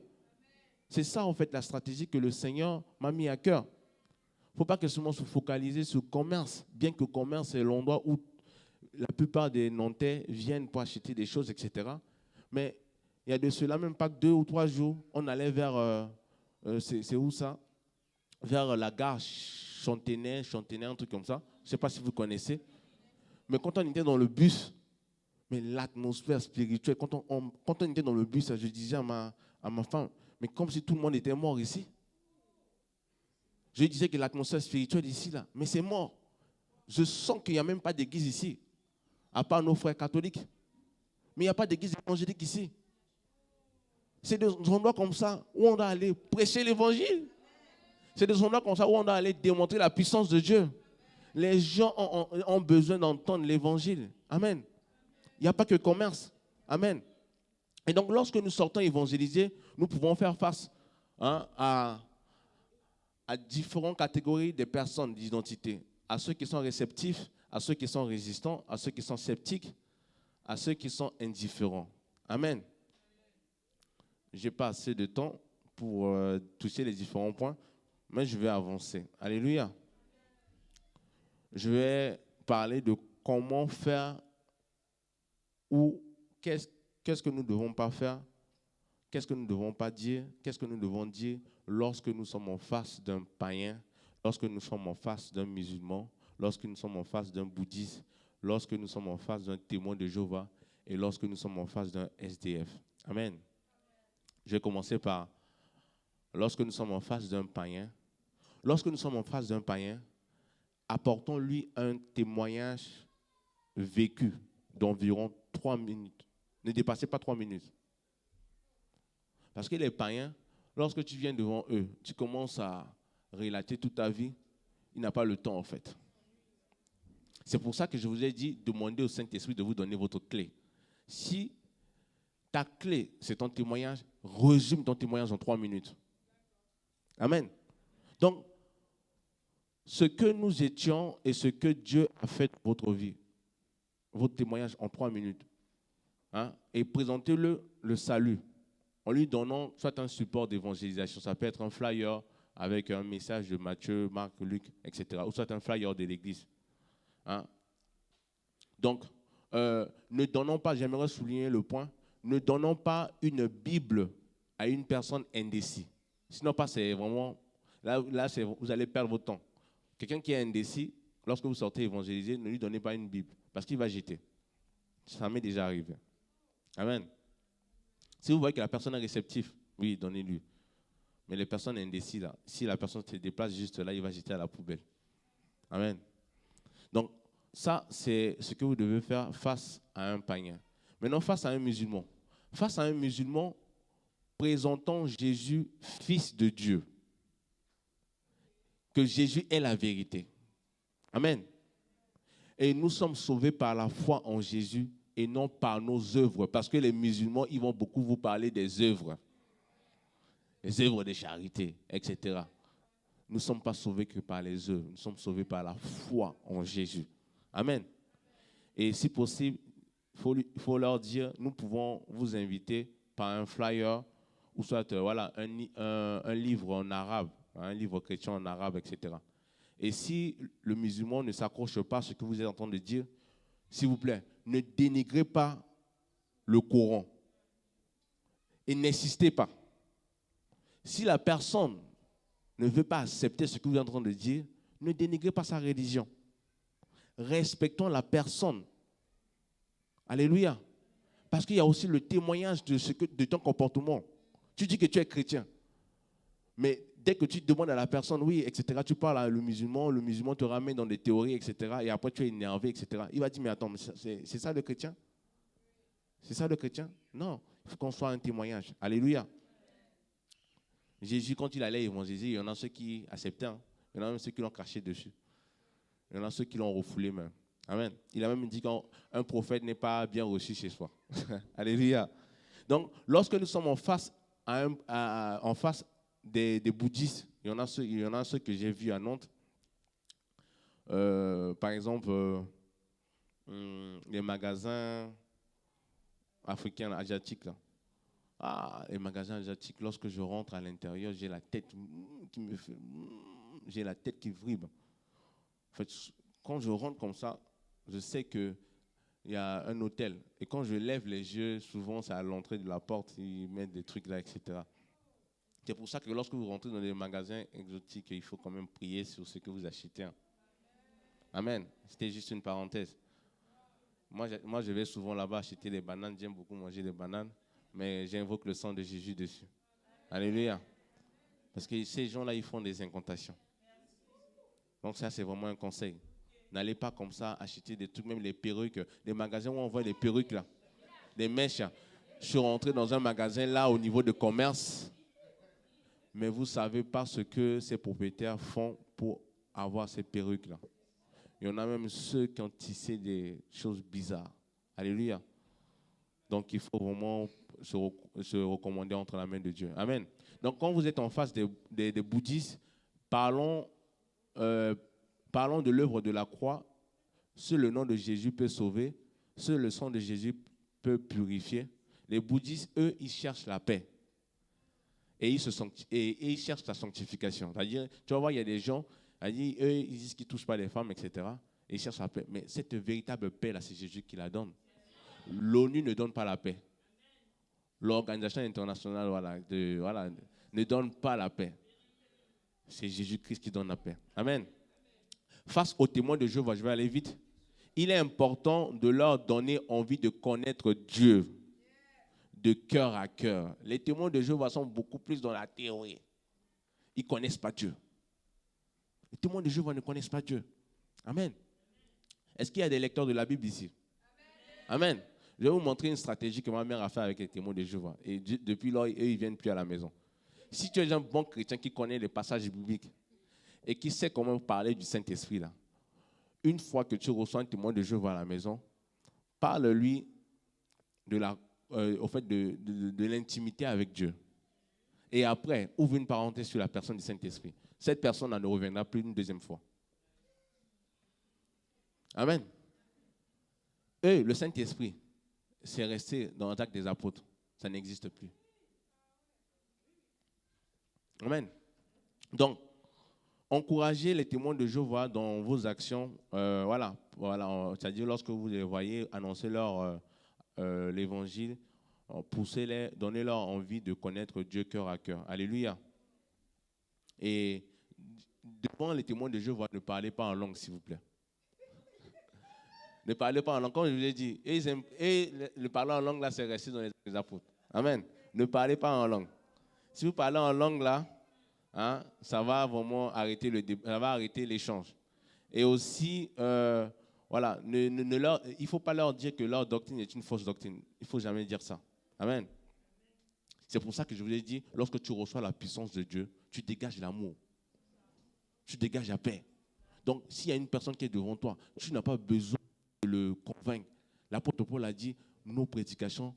C'est ça, en fait, la stratégie que le Seigneur m'a mis à cœur. Il ne faut pas que seulement se focaliser sur le commerce, bien que le commerce est l'endroit où la plupart des Nantais viennent pour acheter des choses, etc. Mais il y a de cela même pas que 2 ou 3 jours, on allait vers, c'est où ça? Vers la gare Chantenaire, un truc comme ça. Je ne sais pas si vous connaissez. Mais quand on était dans le bus, mais l'atmosphère spirituelle, quand on était dans le bus, je disais à ma femme, mais comme si tout le monde était mort ici. Je disais que l'atmosphère spirituelle ici, là, mais c'est mort. Je sens qu'il n'y a même pas d'église ici, à part nos frères catholiques. Mais il n'y a pas d'église évangélique ici. C'est des endroits comme ça où on doit aller prêcher l'évangile. C'est des endroits comme ça où on doit aller démontrer la puissance de Dieu. Les gens ont besoin d'entendre l'évangile. Amen. Il n'y a pas que commerce. Amen. Et donc, lorsque nous sortons évangéliser, nous pouvons faire face à différentes catégories de personnes d'identité. À ceux qui sont réceptifs, à ceux qui sont résistants, à ceux qui sont sceptiques, à ceux qui sont indifférents. Amen. Je n'ai pas assez de temps pour toucher les différents points, mais je vais avancer. Alléluia. Je vais parler de comment faire ou qu'est-ce que nous ne devons pas faire, qu'est-ce que nous ne devons pas dire, qu'est-ce que nous devons dire lorsque nous sommes en face d'un païen, lorsque nous sommes en face d'un musulman, lorsque nous sommes en face d'un bouddhiste, lorsque nous sommes en face d'un témoin de Jéhovah et lorsque nous sommes en face d'un SDF. Amen. Je vais commencer par lorsque nous sommes en face d'un païen. Lorsque nous sommes en face d'un païen, apportons-lui un témoignage vécu d'environ 3 minutes. Ne dépassez pas 3 minutes. Parce que les païens, lorsque tu viens devant eux, tu commences à relater toute ta vie, il n'a pas le temps en fait. C'est pour ça que je vous ai dit, demandez au Saint-Esprit de vous donner votre clé. Si ta clé, c'est ton témoignage, résume ton témoignage en 3 minutes. Amen. Donc, ce que nous étions et ce que Dieu a fait dans votre vie, votre témoignage en 3 minutes. Et présentez-le le salut en lui donnant soit un support d'évangélisation. Ça peut être un flyer avec un message de Matthieu, Marc, Luc, etc. Ou soit un flyer de l'église. Donc, ne donnons pas, j'aimerais souligner le point, ne donnons pas une Bible à une personne indécise. Sinon, pas, c'est vraiment, là vous allez perdre votre temps. Quelqu'un qui est indécis, lorsque vous sortez évangéliser, ne lui donnez pas une Bible, parce qu'il va jeter. Ça m'est déjà arrivé. Amen. Si vous voyez que la personne est réceptive, oui, donnez-lui. Mais les personnes indécises, là, si la personne se déplace juste là, il va jeter à la poubelle. Amen. Donc, ça, c'est ce que vous devez faire face à un païen. Maintenant, face à un musulman. Face à un musulman, présentons Jésus, fils de Dieu. Que Jésus est la vérité. Amen. Et nous sommes sauvés par la foi en Jésus et non par nos œuvres. Parce que les musulmans, ils vont beaucoup vous parler des œuvres. Les œuvres de charité, etc. Nous ne sommes pas sauvés que par les œuvres. Nous sommes sauvés par la foi en Jésus. Amen. Et si possible, il faut leur dire, nous pouvons vous inviter par un flyer ou soit voilà, un livre en arabe, un livre chrétien en arabe, etc. Et si le musulman ne s'accroche pas à ce que vous êtes en train de dire, s'il vous plaît, ne dénigrez pas le Coran. Et n'insistez pas. Si la personne ne veut pas accepter ce que vous êtes en train de dire, ne dénigrez pas sa religion. Respectons la personne. Alléluia. Parce qu'il y a aussi le témoignage de ton comportement. Tu dis que tu es chrétien. Mais dès que tu demandes à la personne, oui, etc., tu parles à le musulman te ramène dans des théories, etc., et après tu es énervé, etc. Il va dire, mais attends, c'est ça le chrétien? C'est ça le chrétien? Non, il faut qu'on soit un témoignage. Alléluia. Jésus, quand il allait évangéliser, il y en a ceux qui acceptaient, hein. Il y en a même ceux qui l'ont craché dessus. Il y en a ceux qui l'ont refoulé même. Amen. Il a même dit qu'un prophète n'est pas bien reçu chez soi. Alléluia. Donc, lorsque nous sommes en face, en face des bouddhistes, il y en a ceux que j'ai vus à Nantes. Par exemple, les magasins africains, asiatiques. Là. Ah, les magasins asiatiques, lorsque je rentre à l'intérieur, j'ai la tête qui me fait... J'ai la tête qui vibre. En fait, quand je rentre comme ça, je sais qu'il y a un hôtel. Et quand je lève les yeux, souvent, c'est à l'entrée de la porte, ils mettent des trucs là, etc. C'est pour ça que lorsque vous rentrez dans des magasins exotiques, il faut quand même prier sur ce que vous achetez. Amen. C'était juste une parenthèse. Moi, je vais souvent là-bas acheter des bananes. J'aime beaucoup manger des bananes. Mais j'invoque le sang de Jésus dessus. Alléluia. Parce que ces gens-là, ils font des incantations. Donc ça, c'est vraiment un conseil. N'allez pas comme ça acheter des trucs, même les perruques. Les magasins où on voit des perruques là, des mèches. Je suis rentré dans un magasin là au niveau de commerce. Mais vous ne savez pas ce que ces propriétaires font pour avoir ces perruques là. Il y en a même ceux qui ont tissé des choses bizarres. Alléluia. Donc il faut vraiment se recommander entre la main de Dieu. Amen. Donc quand vous êtes en face des bouddhistes, parlons de l'œuvre de la croix. Seul le nom de Jésus peut sauver. Seul le sang de Jésus peut purifier. Les bouddhistes, eux, ils cherchent la paix. Et ils cherchent la sanctification. C'est-à-dire, tu vas voir, il y a des gens, eux, ils disent qu'ils ne touchent pas les femmes, etc. Et ils cherchent la paix. Mais cette véritable paix-là, c'est Jésus qui la donne. L'ONU ne donne pas la paix. L'Organisation internationale ne donne pas la paix. C'est Jésus-Christ qui donne la paix. Amen. Face aux témoins de Jéhovah, je vais aller vite. Il est important de leur donner envie de connaître Dieu de cœur à cœur. Les témoins de Jéhovah sont beaucoup plus dans la théorie. Ils ne connaissent pas Dieu. Les témoins de Jéhovah ne connaissent pas Dieu. Amen. Est-ce qu'il y a des lecteurs de la Bible ici? Amen. Je vais vous montrer une stratégie que ma mère a fait avec les témoins de Jéhovah. Et depuis lors, eux, ils ne viennent plus à la maison. Si tu es un bon chrétien qui connaît les passages bibliques et qui sait comment parler du Saint-Esprit, là, une fois que tu reçois un témoin de Jéhovah à la maison, parle-lui de l'intimité avec Dieu. Et après, ouvre une parenthèse sur la personne du Saint-Esprit. Cette personne ne reviendra plus une deuxième fois. Amen. Et le Saint-Esprit, c'est resté dans l'Acte des Apôtres. Ça n'existe plus. Amen. Donc, encouragez les témoins de Jéhovah dans vos actions. C'est-à-dire lorsque vous les voyez annoncer l'évangile, poussez-les, donnez-leur envie de connaître Dieu cœur à cœur. Alléluia. Et devant les témoins de Jéhovah, ne parlez pas en langue, s'il vous plaît. Ne parlez pas en langue. Comme je vous ai dit, le parler en langue, là, c'est resté dans les apôtres. Amen. Ne parlez pas en langue. Si vous parlez en langue, là, hein, ça va vraiment arrêter ça va arrêter l'échange. Et aussi, voilà, il ne faut pas leur dire que leur doctrine est une fausse doctrine. Il ne faut jamais dire ça. Amen. C'est pour ça que je vous ai dit, lorsque tu reçois la puissance de Dieu, tu dégages l'amour. Tu dégages la paix. Donc, s'il y a une personne qui est devant toi, tu n'as pas besoin de le convaincre. L'apôtre Paul a dit, nos prédications,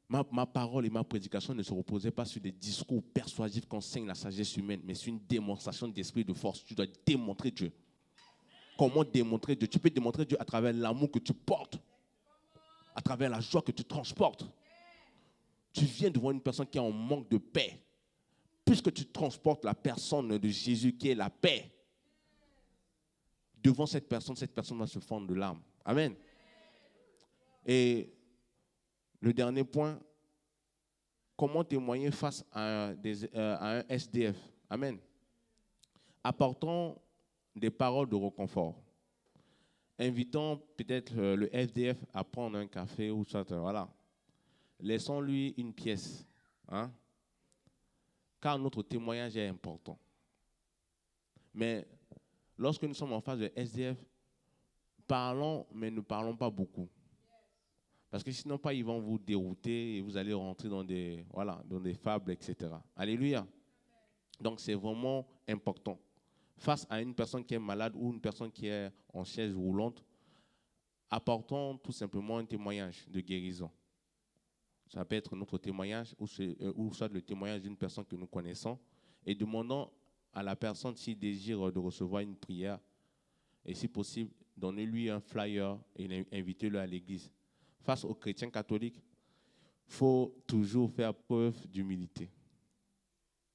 ma parole et ma prédication ne se reposaient pas sur des discours persuasifs qu'enseigne la sagesse humaine, mais sur une démonstration d'esprit de force. Tu dois démontrer Dieu. Comment démontrer Dieu? Tu peux démontrer Dieu à travers l'amour que tu portes, à travers la joie que tu transportes. Tu viens devant une personne qui est en manque de paix. Puisque tu transportes la personne de Jésus qui est la paix, devant cette personne va se fendre de larmes. Amen. Et le dernier point, comment témoigner face à un SDF? Amen. Apportons des paroles de réconfort. Invitons peut-être le SDF à prendre un café ou soit, voilà. Laissons-lui une pièce. Hein? Car notre témoignage est important. Mais lorsque nous sommes en face de SDF, parlons, mais ne parlons pas beaucoup. Parce que sinon, pas, ils vont vous dérouter et vous allez rentrer dans des fables, etc. Alléluia. Donc, c'est vraiment important. Face à une personne qui est malade ou une personne qui est en chaise roulante, apportons tout simplement un témoignage de guérison. Ça peut être notre témoignage ou soit le témoignage d'une personne que nous connaissons et demandons à la personne s'il désire de recevoir une prière et si possible, donnez-lui un flyer et invitez-le à l'église. Face aux chrétiens catholiques, il faut toujours faire preuve d'humilité.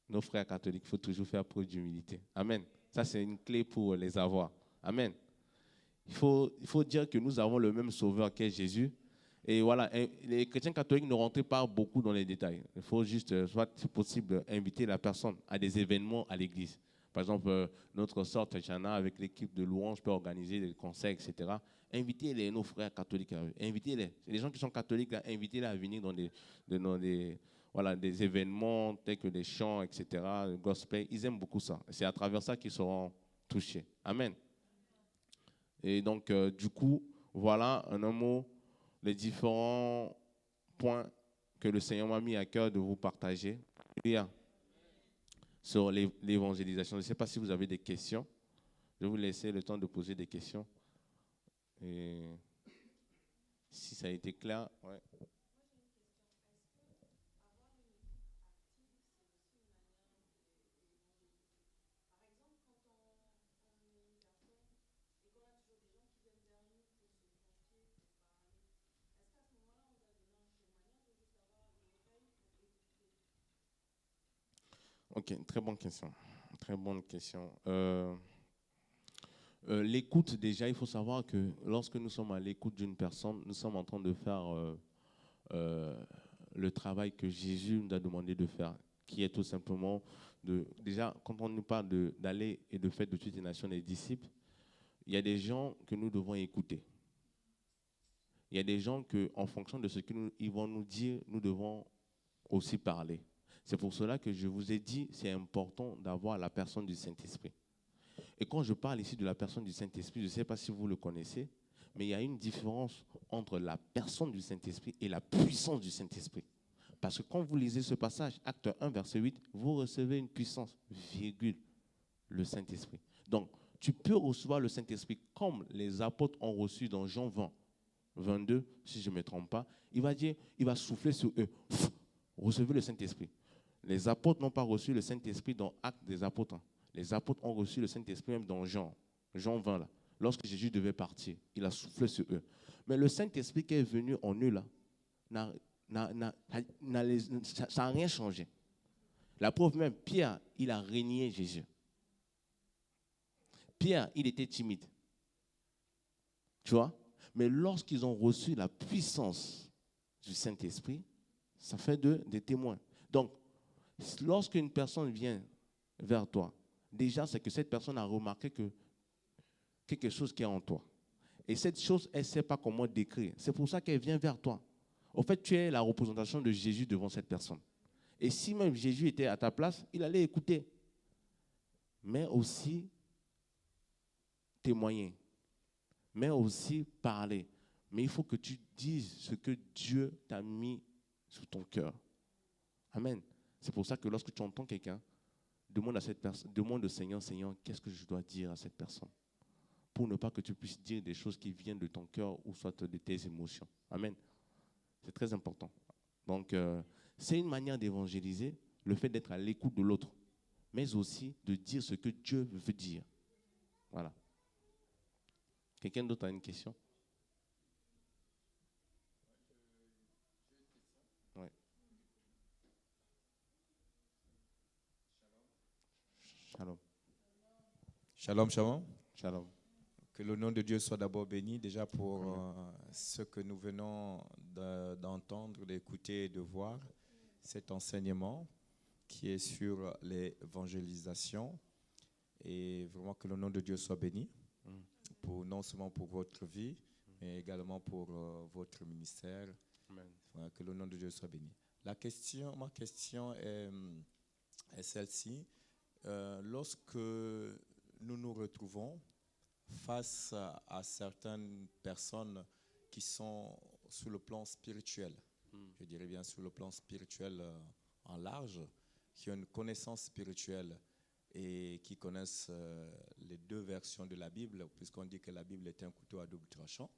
Nos frères catholiques, il faut toujours faire preuve d'humilité. Amen. Ça, c'est une clé pour les avoir. Amen. Il faut dire que nous avons le même sauveur qu'est Jésus. Et voilà, les chrétiens catholiques ne rentrent pas beaucoup dans les détails. Il faut juste, soit si possible, inviter la personne à des événements à l'église. Par exemple, notre sœur Tatiana, avec l'équipe de louange, peut organiser des concerts, etc. Invitez nos frères catholiques à eux. Invitez-les. Les gens qui sont catholiques, invitez-les à venir dans des événements tels que des chants, etc., le gospel. Ils aiment beaucoup ça. C'est à travers ça qu'ils seront touchés. Amen. Et donc, du coup, voilà en un mot les différents points que le Seigneur m'a mis à cœur de vous partager sur l'évangélisation. Je ne sais pas si vous avez des questions. Je vais vous laisser le temps de poser des questions. Et si ça a été clair, ouais. Ok, très bonne question. Très bonne question. L'écoute, déjà, il faut savoir que lorsque nous sommes à l'écoute d'une personne, nous sommes en train de faire le travail que Jésus nous a demandé de faire, qui est tout simplement déjà, quand on nous parle d'aller et de faire de toutes les nations des disciples, il y a des gens que nous devons écouter. Il y a des gens que, en fonction de ce qu'ils vont nous dire, nous devons aussi parler. C'est pour cela que je vous ai dit, c'est important d'avoir la personne du Saint-Esprit. Et quand je parle ici de la personne du Saint-Esprit, je ne sais pas si vous le connaissez, mais il y a une différence entre la personne du Saint-Esprit et la puissance du Saint-Esprit. Parce que quand vous lisez ce passage, acte 1, verset 8, vous recevez une puissance, virgule, le Saint-Esprit. Donc, tu peux recevoir le Saint-Esprit comme les apôtres ont reçu dans Jean 20, 22, si je ne me trompe pas. Il va dire, il va souffler sur eux. Recevez le Saint-Esprit. Les apôtres n'ont pas reçu le Saint-Esprit dans Actes des apôtres. Les apôtres ont reçu le Saint-Esprit même dans Jean 20, là. Lorsque Jésus devait partir, il a soufflé sur eux. Mais le Saint-Esprit qui est venu en eux, là, ça n'a rien changé. La preuve même, Pierre, il a régné Jésus. Pierre, il était timide. Tu vois? Mais lorsqu'ils ont reçu la puissance du Saint-Esprit, ça fait des témoins. Donc, lorsqu'une personne vient vers toi, déjà, c'est que cette personne a remarqué que quelque chose qui est en toi. Et cette chose, elle ne sait pas comment décrire. C'est pour ça qu'elle vient vers toi. En fait, tu es la représentation de Jésus devant cette personne. Et si même Jésus était à ta place, il allait écouter. Mais aussi témoigner. Mais aussi parler. Mais il faut que tu dises ce que Dieu t'a mis sur ton cœur. Amen. C'est pour ça que lorsque tu entends quelqu'un, demande à cette personne, demande au Seigneur, Seigneur, qu'est-ce que je dois dire à cette personne? Pour ne pas que tu puisses dire des choses qui viennent de ton cœur ou soit de tes émotions. Amen. C'est très important. Donc, c'est une manière d'évangéliser, le fait d'être à l'écoute de l'autre, mais aussi de dire ce que Dieu veut dire. Voilà. Quelqu'un d'autre a une question? Ouais. Shalom. Shalom, shalom. Shalom. Que le nom de Dieu soit d'abord béni déjà pour ce que nous venons d'entendre, d'écouter et de voir, cet enseignement qui est sur l'évangélisation. Et vraiment que le nom de Dieu soit béni, pour, non seulement pour votre vie, mais également pour votre ministère. Amen. Que le nom de Dieu soit béni. Ma question est celle-ci. Lorsque nous nous retrouvons face à certaines personnes qui sont sur le plan spirituel, je dirais bien sur le plan spirituel en large, qui ont une connaissance spirituelle et qui connaissent les deux versions de la Bible, puisqu'on dit que la Bible est un couteau à double tranchant,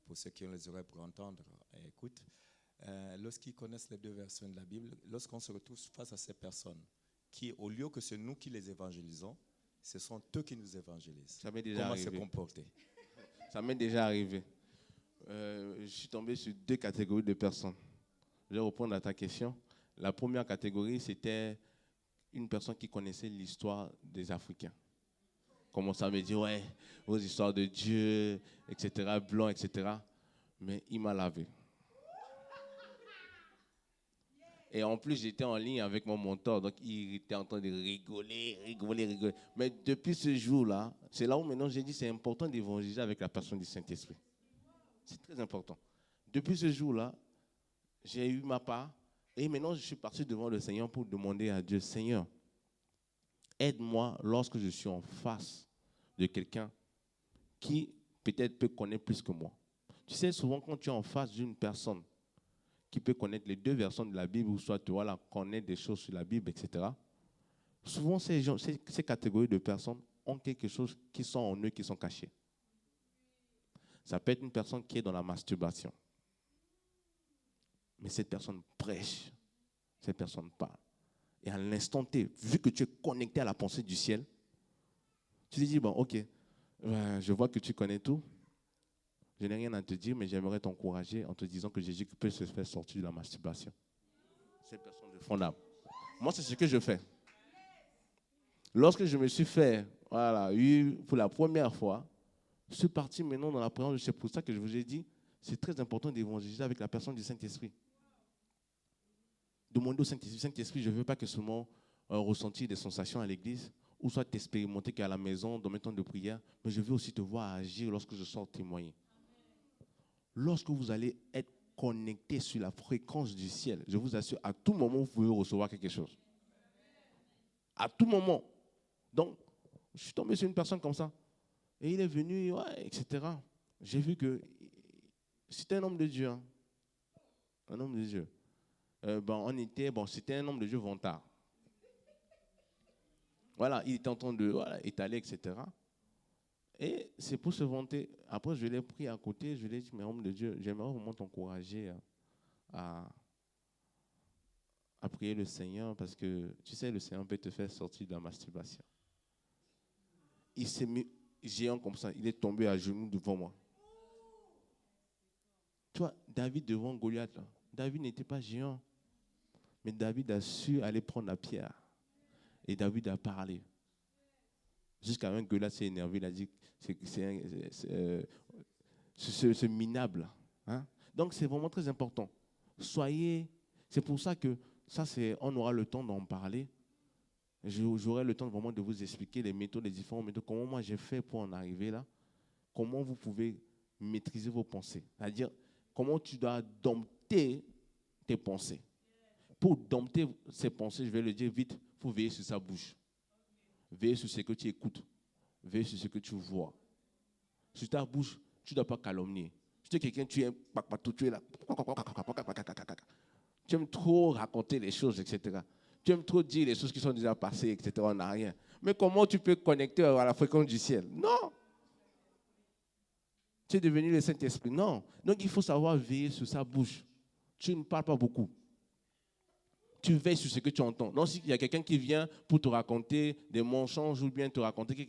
pour ceux qui ont les oreilles pour entendre, écoute. Lorsqu'ils connaissent les deux versions de la Bible, lorsqu'on se retrouve face à ces personnes, qui, au lieu que c'est nous qui les évangélisons, ce sont eux qui nous évangélisent. Ça m'est déjà Comment arrivé. se comporter? Ça m'est déjà arrivé. Je suis tombé sur deux catégories de personnes. Je vais répondre à ta question. La première catégorie, c'était une personne qui connaissait l'histoire des Africains. Commençait à me dire, ouais, vos histoires de Dieu, etc., blanc, etc. Mais il m'a lavé. Et en plus, j'étais en ligne avec mon mentor, donc il était en train de rigoler. Mais depuis ce jour-là, c'est là où maintenant j'ai dit c'est important d'évangéliser avec la personne du Saint-Esprit. C'est très important. Depuis ce jour-là, j'ai eu ma part et maintenant je suis parti devant le Seigneur pour demander à Dieu, Seigneur, aide-moi lorsque je suis en face de quelqu'un qui peut-être peut connaître plus que moi. Tu sais, souvent quand tu es en face d'une personne qui peut connaître les deux versions de la Bible, ou soit tu vois, connaître des choses sur la Bible, etc. Souvent, ces catégories de personnes ont quelque chose qui sont en eux, qui sont cachés. Ça peut être une personne qui est dans la masturbation. Mais cette personne prêche, cette personne parle. Et à l'instant T, vu que tu es connecté à la pensée du ciel, tu te dis, bon, ok, je vois que tu connais tout. Je n'ai rien à te dire, mais j'aimerais t'encourager en te disant que Jésus peut se faire sortir de la masturbation. Cette personne de fondable. Moi, c'est ce que je fais. Lorsque je me suis fait, pour la première fois, je suis parti maintenant dans la présence. C'est pour ça que je vous ai dit, c'est très important d'évangéliser avec la personne du Saint-Esprit. Demandez au Saint-Esprit, Saint-Esprit, je ne veux pas que seulement ressentir des sensations à l'église, ou soit t'expérimenter qu'à la maison, dans mes temps de prière, mais je veux aussi te voir agir lorsque je sors témoigner. Lorsque vous allez être connecté sur la fréquence du ciel, je vous assure, à tout moment, vous pouvez recevoir quelque chose. À tout moment. Donc, je suis tombé sur une personne comme ça. Et il est venu, ouais, etc. J'ai vu que c'était un homme de Dieu. Hein. Un homme de Dieu. C'était un homme de Dieu vantard. Voilà, il était en train de étaler, etc. Et c'est pour se vanter. Après, je l'ai pris à côté, je lui ai dit, mais homme de Dieu, j'aimerais vraiment t'encourager à prier le Seigneur parce que, tu sais, le Seigneur peut te faire sortir de la masturbation. Il s'est mis géant comme ça, il est tombé à genoux devant moi. Tu vois, David devant Goliath, là, David n'était pas géant. Mais David a su aller prendre la pierre. Et David a parlé. Jusqu'à un Goliath s'est énervé, il a dit c'est minable. Hein? Donc c'est vraiment très important. C'est pour ça que on aura le temps d'en parler. J'aurai le temps vraiment de vous expliquer les méthodes, les différentes méthodes, comment moi j'ai fait pour en arriver là, comment vous pouvez maîtriser vos pensées. C'est-à-dire, comment tu dois dompter tes pensées. Pour dompter ces pensées, je vais le dire vite, il faut veiller sur sa bouche. Veiller sur ce que tu écoutes. Veiller sur ce que tu vois. Sur ta bouche, tu ne dois pas calomnier. Si tu es quelqu'un, tu es là. Tu aimes trop raconter les choses, etc. Tu aimes trop dire les choses qui sont déjà passées, etc. On n'a rien. Mais comment tu peux connecter à la fréquence du ciel? Non. Tu es devenu le Saint-Esprit. Non. Donc il faut savoir veiller sur sa bouche. Tu ne parles pas beaucoup. Tu veilles sur ce que tu entends. Donc s'il y a quelqu'un qui vient pour te raconter des mensonges ou bien te raconter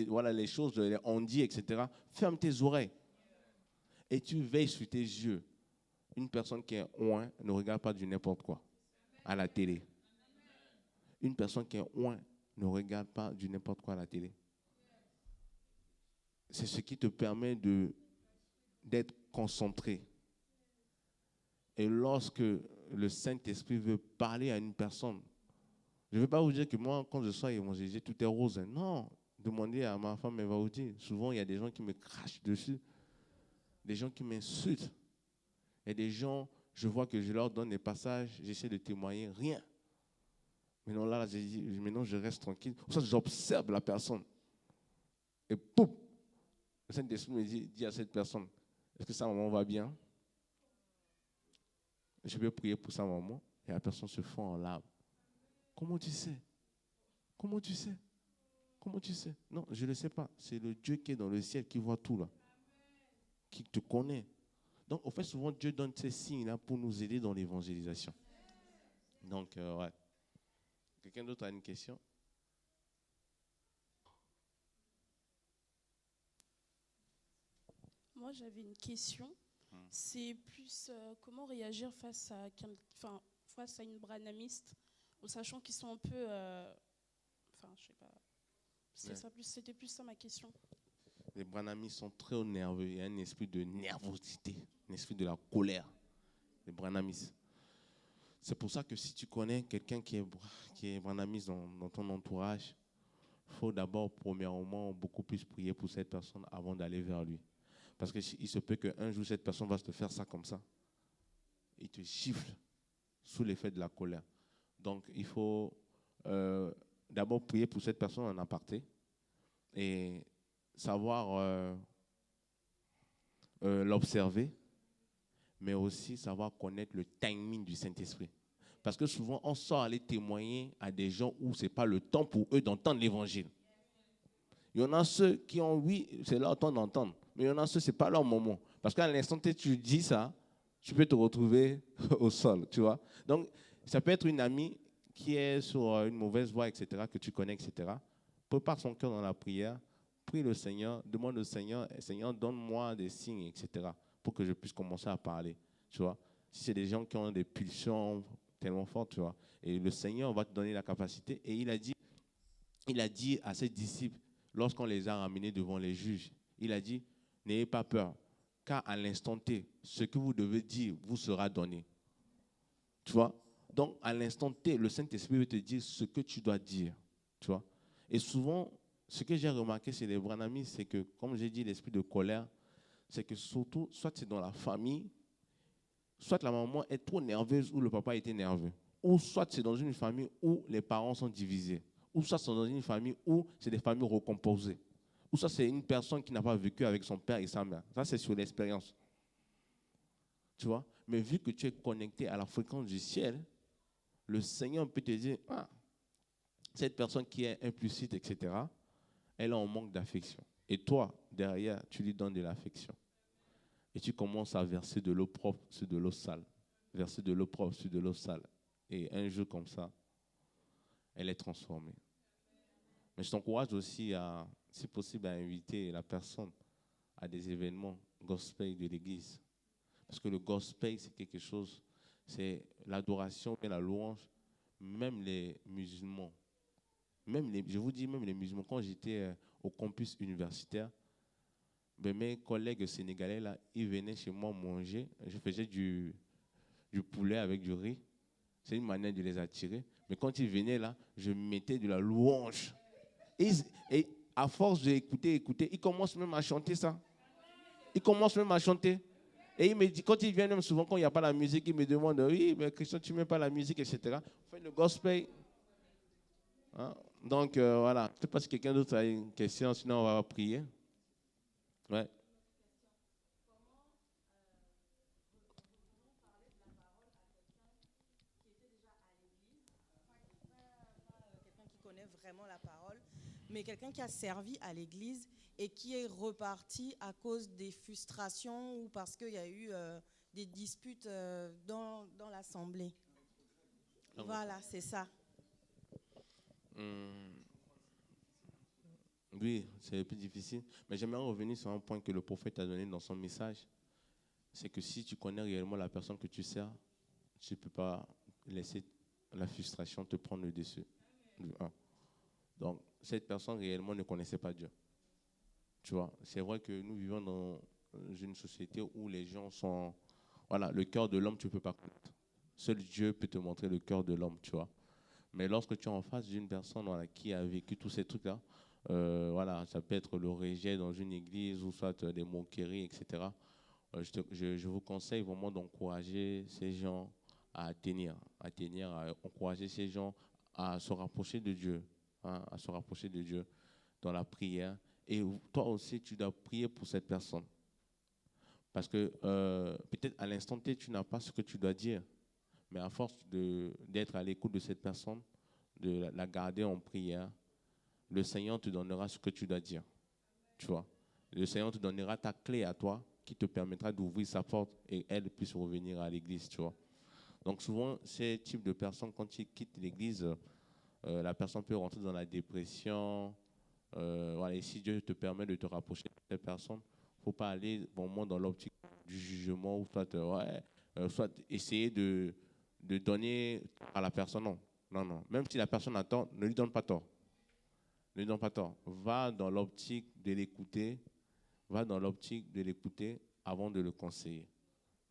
voilà, les choses, les on-dit, etc., ferme tes oreilles. Et tu veilles sur tes yeux. Une personne qui est oint ne regarde pas du n'importe quoi à la télé. Une personne qui est oint ne regarde pas du n'importe quoi à la télé. C'est ce qui te permet d'être concentré. Et lorsque le Saint-Esprit veut parler à une personne, je ne vais pas vous dire que moi, quand je sois évangélisé, tout est rose. Non, demandez à ma femme, elle va vous dire. Souvent, il y a des gens qui me crachent dessus, des gens qui m'insultent. Et des gens, je vois que je leur donne des passages, j'essaie de témoigner, rien. Maintenant, je reste tranquille. Pour ça, j'observe la personne. Et pouf, le Saint-Esprit me dit à cette personne, est-ce que sa maman va bien? Je vais prier pour sa maman. Et la personne se fond en larmes. Comment tu sais? Comment tu sais? Comment tu sais? Non, je ne le sais pas. C'est le Dieu qui est dans le ciel qui voit tout là. Qui te connaît. Donc, au fait, souvent, Dieu donne ces signes-là pour nous aider dans l'évangélisation. Donc, ouais. Quelqu'un d'autre a une question? Moi, j'avais une question. C'est plus comment réagir face à une branamiste, en sachant qu'ils sont un peu... je sais pas. C'était plus ça ma question. Les branamistes sont très nerveux. Il y a un esprit de nervosité, un esprit de la colère. Les branamistes. C'est pour ça que si tu connais quelqu'un qui est branamiste dans ton entourage, il faut d'abord, premièrement, beaucoup plus prier pour cette personne avant d'aller vers lui. Parce qu'il se peut qu'un jour, cette personne va te faire ça comme ça. Il te gifle sous l'effet de la colère. Donc, il faut d'abord prier pour cette personne en aparté et savoir l'observer, mais aussi savoir connaître le timing du Saint-Esprit. Parce que souvent, on sort aller témoigner à des gens où ce n'est pas le temps pour eux d'entendre l'évangile. Il y en a ceux qui ont, oui, c'est leur temps d'entendre, mais il y en a ceux, ce n'est pas leur moment. Parce qu'à l'instant où tu dis ça, tu peux te retrouver au sol, tu vois. Donc, ça peut être une amie qui est sur une mauvaise voie, etc., que tu connais, etc. Prépare son cœur dans la prière, prie le Seigneur, demande au Seigneur, Seigneur, donne-moi des signes, etc., pour que je puisse commencer à parler, tu vois. Si c'est des gens qui ont des pulsions tellement fortes, tu vois, et le Seigneur va te donner la capacité. Et il a dit à ses disciples, lorsqu'on les a ramenés devant les juges, il a dit, n'ayez pas peur, car à l'instant T, ce que vous devez dire vous sera donné. Tu vois? Donc, à l'instant T, le Saint-Esprit veut te dire ce que tu dois dire. Tu vois? Et souvent, ce que j'ai remarqué chez les branamistes, c'est que, comme j'ai dit, l'esprit de colère, c'est que surtout, soit c'est dans la famille, soit la maman est trop nerveuse ou le papa était nerveux. Ou soit c'est dans une famille où les parents sont divisés. Ou soit c'est dans une famille où c'est des familles recomposées. Ou soit c'est une personne qui n'a pas vécu avec son père et sa mère. Ça, c'est sur l'expérience. Tu vois? Mais vu que tu es connecté à la fréquence du ciel, le Seigneur peut te dire, cette personne qui est implicite, etc., elle est en manque d'affection. Et toi, derrière, tu lui donnes de l'affection. Et tu commences à verser de l'eau propre sur de l'eau sale. Verser de l'eau propre sur de l'eau sale. Et un jour comme ça, elle est transformée. Mais je t'encourage aussi, si possible, à inviter la personne à des événements gospel de l'église. Parce que le gospel, c'est quelque chose, c'est l'adoration et la louange. Même les musulmans, je vous dis même les musulmans, quand j'étais au campus universitaire, mes collègues sénégalais, là, ils venaient chez moi manger. Je faisais du du poulet avec du riz. C'est une manière de les attirer. Mais quand ils venaient là, je mettais de la louange. Et à force d'écouter, ils commencent même à chanter ça. Ils commencent même à chanter. Et il me dit, quand ils viennent, même souvent, quand il n'y a pas la musique, ils me demandent, oui, mais Christian, tu ne mets pas la musique, etc. On fait le gospel. Hein? Donc, voilà. Je ne sais pas si quelqu'un d'autre a une question, sinon on va prier. Ouais. Quelqu'un qui connaît vraiment la parole, mais quelqu'un qui a servi à l'église et qui est reparti à cause des frustrations ou parce qu'il y a eu des disputes dans l'assemblée. Voilà, c'est ça. Oui, c'est un peu difficile. Mais j'aimerais revenir sur un point que le prophète a donné dans son message. C'est que si tu connais réellement la personne que tu sers, tu ne peux pas laisser la frustration te prendre le dessus. Donc, cette personne réellement ne connaissait pas Dieu. Tu vois, c'est vrai que nous vivons dans une société où les gens sont... Voilà, le cœur de l'homme, tu ne peux pas connaître. Seul Dieu peut te montrer le cœur de l'homme, tu vois. Mais lorsque tu es en face d'une personne qui a vécu tous ces trucs-là, voilà, ça peut être le rejet dans une église ou soit des moqueries, etc. Je vous conseille vraiment d'encourager ces gens à encourager ces gens à se rapprocher de Dieu, hein, à se rapprocher de Dieu dans la prière. Et toi aussi, tu dois prier pour cette personne. Parce que peut-être à l'instant T, tu n'as pas ce que tu dois dire. Mais à force d'être à l'écoute de cette personne, de la garder en prière, le Seigneur te donnera ce que tu dois dire. Tu vois. Le Seigneur te donnera ta clé à toi qui te permettra d'ouvrir sa porte et elle puisse revenir à l'église, tu vois. Donc souvent, ces types de personnes, quand ils quittent l'église, la personne peut rentrer dans la dépression. Voilà, et si Dieu te permet de te rapprocher de cette personne, il ne faut pas aller vraiment dans l'optique du jugement ou soit essayer de donner à la personne. Non, non, non. Même si la personne a tort, ne lui donne pas tort. Ne lui donne pas tort. Va dans l'optique de l'écouter. Va dans l'optique de l'écouter avant de le conseiller.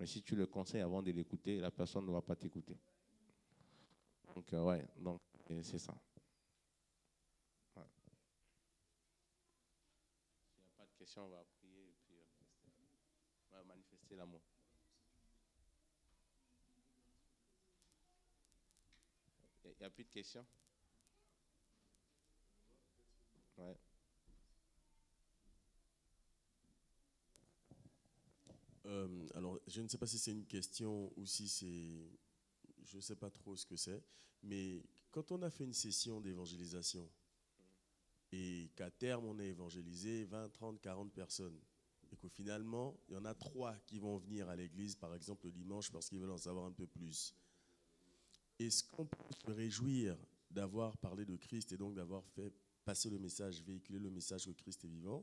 Mais si tu le conseilles avant de l'écouter, la personne ne va pas t'écouter. Donc, ouais, donc c'est ça. Ouais. S'il n'y a pas de questions, on va prier et puis on va manifester l'amour. Il n'y a plus de questions? Ouais. Alors, je ne sais pas si c'est une question ou si c'est... Je ne sais pas trop ce que c'est, mais quand on a fait une session d'évangélisation et qu'à terme on a évangélisé 20, 30, 40 personnes et qu'au finalement, il y en a 3 qui vont venir à l'église, par exemple le dimanche, parce qu'ils veulent en savoir un peu plus, est-ce qu'on peut se réjouir d'avoir parlé de Christ et donc d'avoir fait passer le message, véhiculer le message que Christ est vivant,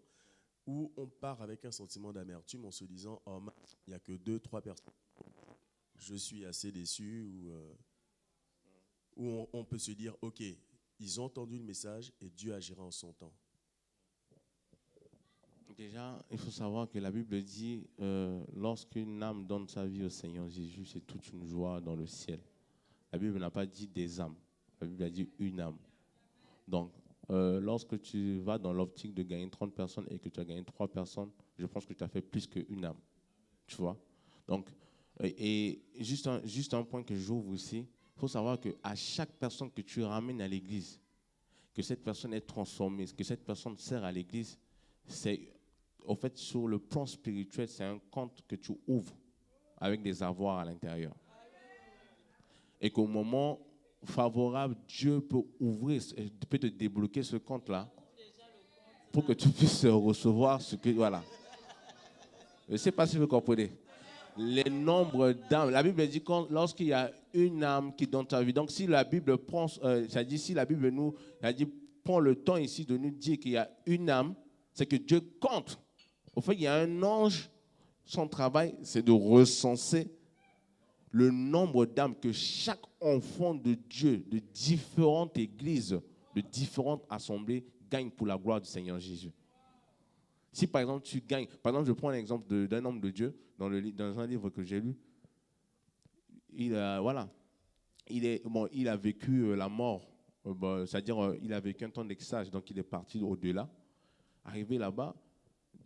ou on part avec un sentiment d'amertume en se disant « Oh, il n'y a que 2, 3 personnes. Je suis assez déçu. » Ou on peut se dire « Ok, ils ont entendu le message et Dieu agira en son temps. » Déjà, il faut savoir que la Bible dit lorsqu'une âme donne sa vie au Seigneur Jésus, c'est toute une joie dans le ciel. La Bible n'a pas dit des âmes. La Bible a dit une âme. Donc, lorsque tu vas dans l'optique de gagner 30 personnes et que tu as gagné 3 personnes, je pense que tu as fait plus qu'une âme. Tu vois? Donc, et juste un point que j'ouvre aussi, il faut savoir qu'à chaque personne que tu ramènes à l'église, que cette personne est transformée, que cette personne sert à l'église, c'est, en fait, sur le plan spirituel, c'est un compte que tu ouvres avec des avoirs à l'intérieur. Et qu'au moment favorable, Dieu peut peut te débloquer ce compte-là pour que tu puisses recevoir ce que... Voilà. Je ne sais pas si vous comprenez. Les nombres d'âmes. La Bible dit que lorsqu'il y a une âme qui donne sa vie. Donc, si la Bible prend... ça dit, si la Bible prend le temps ici de nous dire qu'il y a une âme, c'est que Dieu compte. Au fait, il y a un ange. Son travail, c'est de recenser le nombre d'âmes que chaque enfant de Dieu, de différentes églises, de différentes assemblées, gagne pour la gloire du Seigneur Jésus. Si par exemple tu gagnes, par exemple je prends l'exemple d'un homme de Dieu dans un livre que j'ai lu, voilà, il a vécu la mort, c'est-à-dire il a vécu un temps d'extase, donc il est parti au-delà. Arrivé là-bas,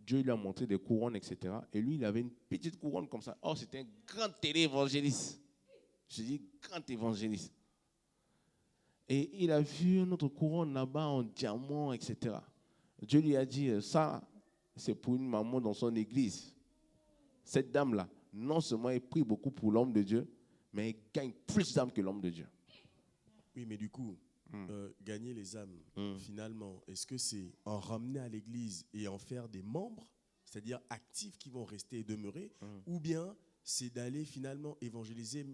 Dieu lui a montré des couronnes, etc. Et lui, il avait une petite couronne comme ça. Oh, c'était un grand téléévangéliste. Je dis grand évangéliste. Et il a vu une autre couronne là-bas en diamant, etc. Dieu lui a dit, ça, c'est pour une maman dans son église. Cette dame-là, non seulement elle prie beaucoup pour l'homme de Dieu, mais elle gagne plus d'âmes que l'homme de Dieu. Oui, mais du coup, gagner les âmes, finalement, est-ce que c'est en ramener à l'église et en faire des membres, c'est-à-dire actifs qui vont rester et demeurer, ou bien c'est d'aller finalement évangéliser,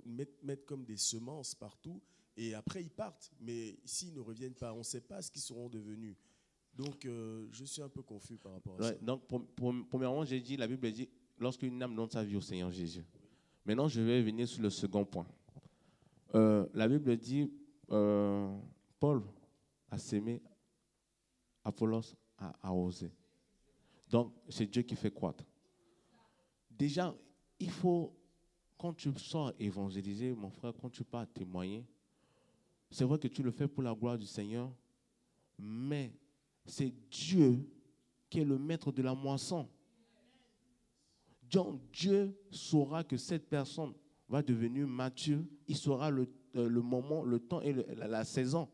mettre comme des semences partout, et après ils partent. Mais s'ils ne reviennent pas, on ne sait pas ce qu'ils seront devenus. Donc, je suis un peu confus par rapport à ça. Donc, premièrement, j'ai dit, la Bible dit, lorsqu'une âme donne sa vie au Seigneur Jésus. Maintenant, je vais venir sur le second point. La Bible dit, Paul a sémé, Apollos a arrosé. Donc, c'est Dieu qui fait croître. Déjà, il faut, quand tu sors évangéliser, mon frère, quand tu pars témoigner, c'est vrai que tu le fais pour la gloire du Seigneur, mais c'est Dieu qui est le maître de la moisson. Donc, Dieu saura que cette personne va devenir mature, il saura le moment, le temps et la saison.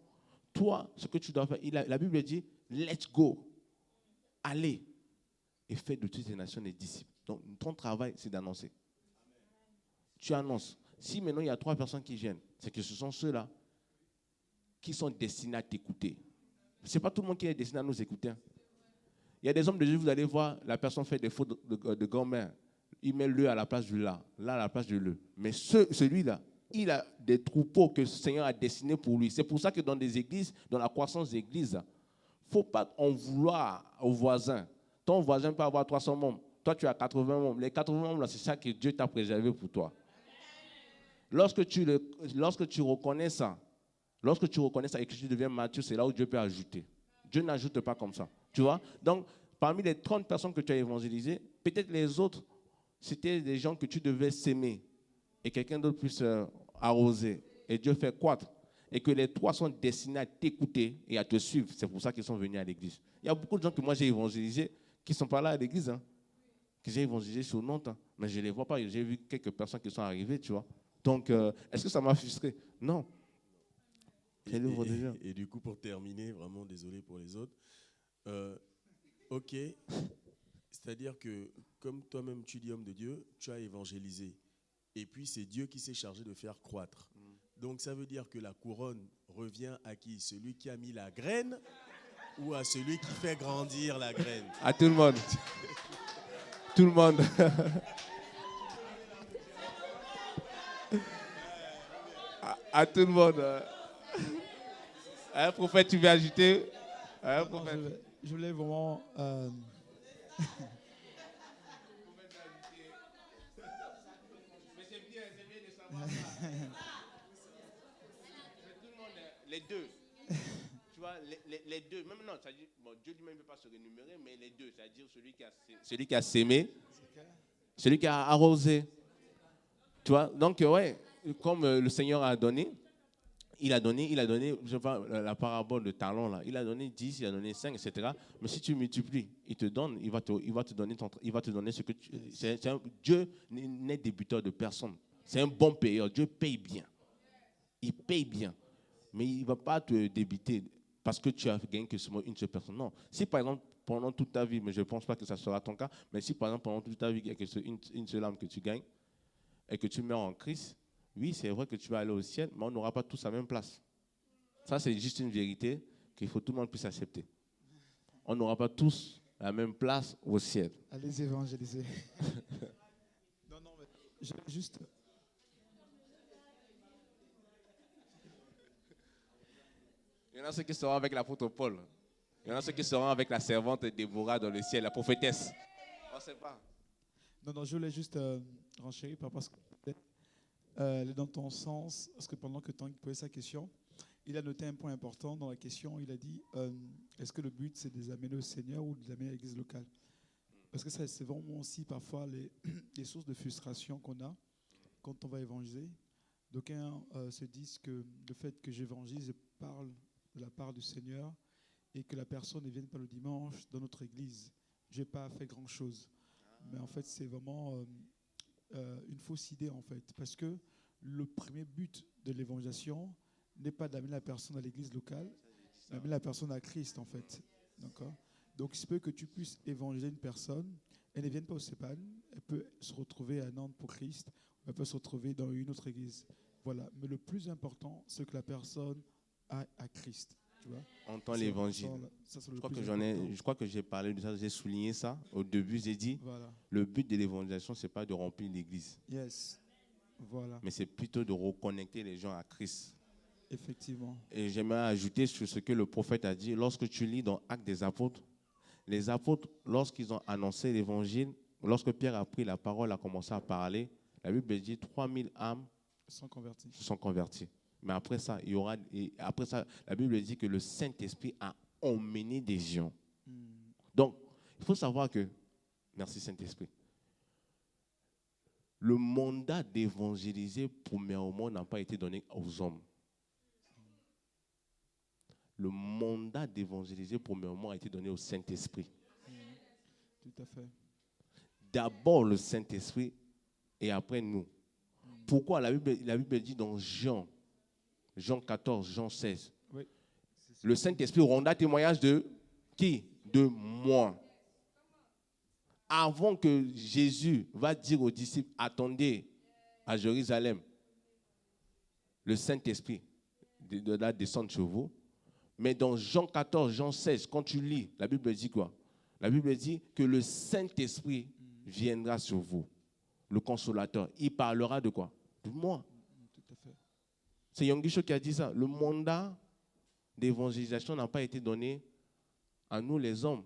Toi, ce que tu dois faire, la Bible dit, let's go, allez, et faites de toutes les nations des disciples. Donc, ton travail, c'est d'annoncer. Tu annonces. Si maintenant il y a 3 personnes qui viennent, c'est que ce sont ceux-là qui sont destinés à t'écouter. Ce n'est pas tout le monde qui est destiné à nous écouter. Il y a des hommes de Dieu, vous allez voir, la personne fait des fautes de grand-mère. Il met le à la place du là à la place du le. Mais celui-là, il a des troupeaux que le Seigneur a destinés pour lui. C'est pour ça que dans des églises, dans la croissance des églises, il ne faut pas en vouloir au voisin. Ton voisin peut avoir 300 membres. Toi, tu as 80 membres. Les 80 membres, c'est ça que Dieu t'a préservé pour toi. Lorsque tu reconnais ça, et que tu deviens mature, c'est là où Dieu peut ajouter. Dieu n'ajoute pas comme ça. Tu vois? Donc, parmi les 30 personnes que tu as évangélisées, peut-être les autres, c'était des gens que tu devais s'aimer et quelqu'un d'autre puisse arroser. Et Dieu fait croître. Et que les 3 sont destinés à t'écouter et à te suivre. C'est pour ça qu'ils sont venus à l'église. Il y a beaucoup de gens que moi j'ai évangélisés qui ne sont pas là à l'église, que j'ai évangélisés sur Nantes, mais je ne les vois pas. J'ai vu quelques personnes qui sont arrivées, tu vois. Donc, est-ce que ça m'a frustré? Non. Et du coup, pour terminer, vraiment désolé pour les autres, ok, c'est-à-dire que comme toi-même tu dis homme de Dieu, tu as évangélisé. Et puis c'est Dieu qui s'est chargé de faire croître. Donc ça veut dire que la couronne revient à qui? Celui qui a mis la graine ou à celui qui fait grandir la graine? À tout le monde. Tout le monde. à tout le monde. Hein, prophète, tu veux ajouter? Hein, prophète? Non, je voulais vraiment... Les deux. Tu vois, les deux. Même non, c'est-à-dire, bon, Dieu lui-même ne peut pas se rémunérer, mais les deux, c'est-à-dire celui qui a sémé, celui qui a arrosé. Tu vois, donc, ouais, comme le Seigneur a donné, il a donné, je vois la parabole de talons là, il a donné 10, il a donné 5, etc. Mais si tu multiplies, il te donne, il va te donner ce que tu... Dieu n'est débuteur de personne. C'est un bon payeur. Dieu paye bien. Il paye bien. Mais il ne va pas te débiter parce que tu as gagné que seulement une seule personne. Non. Si par exemple, pendant toute ta vie, mais je ne pense pas que ça sera ton cas, mais si par exemple, pendant toute ta vie, il y a une seule âme que tu gagnes et que tu mets en Christ, oui, c'est vrai que tu vas aller au ciel, mais on n'aura pas tous la même place. Ça, c'est juste une vérité qu'il faut que tout le monde puisse accepter. On n'aura pas tous la même place au ciel. Allez évangéliser. Non, mais je vais juste... Il y en a ceux qui seront avec l'apôtre Paul. Il y en a ceux qui seront avec la servante Déborah dans le ciel, la prophétesse. On ne sait pas. Non, je voulais juste renchérir par rapport à ce que elle est dans ton sens, parce que pendant que Tanguy posait sa question, il a noté un point important dans la question. Il a dit, est-ce que le but, c'est de les amener au Seigneur ou de les amener à l'église locale? Parce que ça, c'est vraiment aussi parfois les sources de frustration qu'on a quand on va évangéliser. D'aucuns se disent que le fait que j'évangélise, je parle de la part du Seigneur et que la personne ne vienne pas le dimanche dans notre église. Je n'ai pas fait grand-chose. Mais en fait, c'est vraiment une fausse idée, en fait. Parce que le premier but de l'évangélisation n'est pas d'amener la personne à l'église locale, mais d'amener la personne à Christ, en fait. D'accord ? Donc, il se peut que tu puisses évangéliser une personne, elle ne vienne pas au CEPAN, elle peut se retrouver à Nantes pour Christ, elle peut se retrouver dans une autre église. Voilà. Mais le plus important, c'est que la personne aille à Christ. Tu vois ? Entends C'est l'évangile. vraiment ça, c'est le Je crois plus que important. je crois que j'ai parlé de ça, j'ai souligné ça. Au début, j'ai dit, Voilà. le but de l'évangélisation, ce n'est pas de remplir l'église, Yes. Voilà. mais c'est plutôt de reconnecter les gens à Christ. Effectivement. Et j'aimerais ajouter sur ce que le prophète a dit. Lorsque tu lis dans Actes des apôtres, les apôtres, lorsqu'ils ont annoncé l'évangile, lorsque Pierre a pris la parole, a commencé à parler, la Bible dit 3000 âmes Sont convertis. se sont converties. Mais après ça, la Bible dit que le Saint-Esprit a emmené des gens. Donc, il faut savoir que, merci Saint-Esprit, le mandat d'évangéliser, premièrement, n'a pas été donné aux hommes. Le mandat d'évangéliser, premièrement, a été donné au Saint-Esprit. Tout à fait. D'abord le Saint-Esprit et après nous. Pourquoi la Bible dit dans Jean 14, Jean 16, Oui. le Saint-Esprit rendra témoignage de qui? De moi. Avant que Jésus va dire aux disciples, attendez à Jérusalem, le Saint-Esprit va descendre sur vous. Mais dans Jean 14, Jean 16, quand tu lis, la Bible dit quoi? La Bible dit que le Saint-Esprit viendra sur vous, le consolateur. Il parlera de quoi? De moi. Tout à fait. C'est Yongisho qui a dit ça. Le mandat d'évangélisation n'a pas été donné à nous les hommes.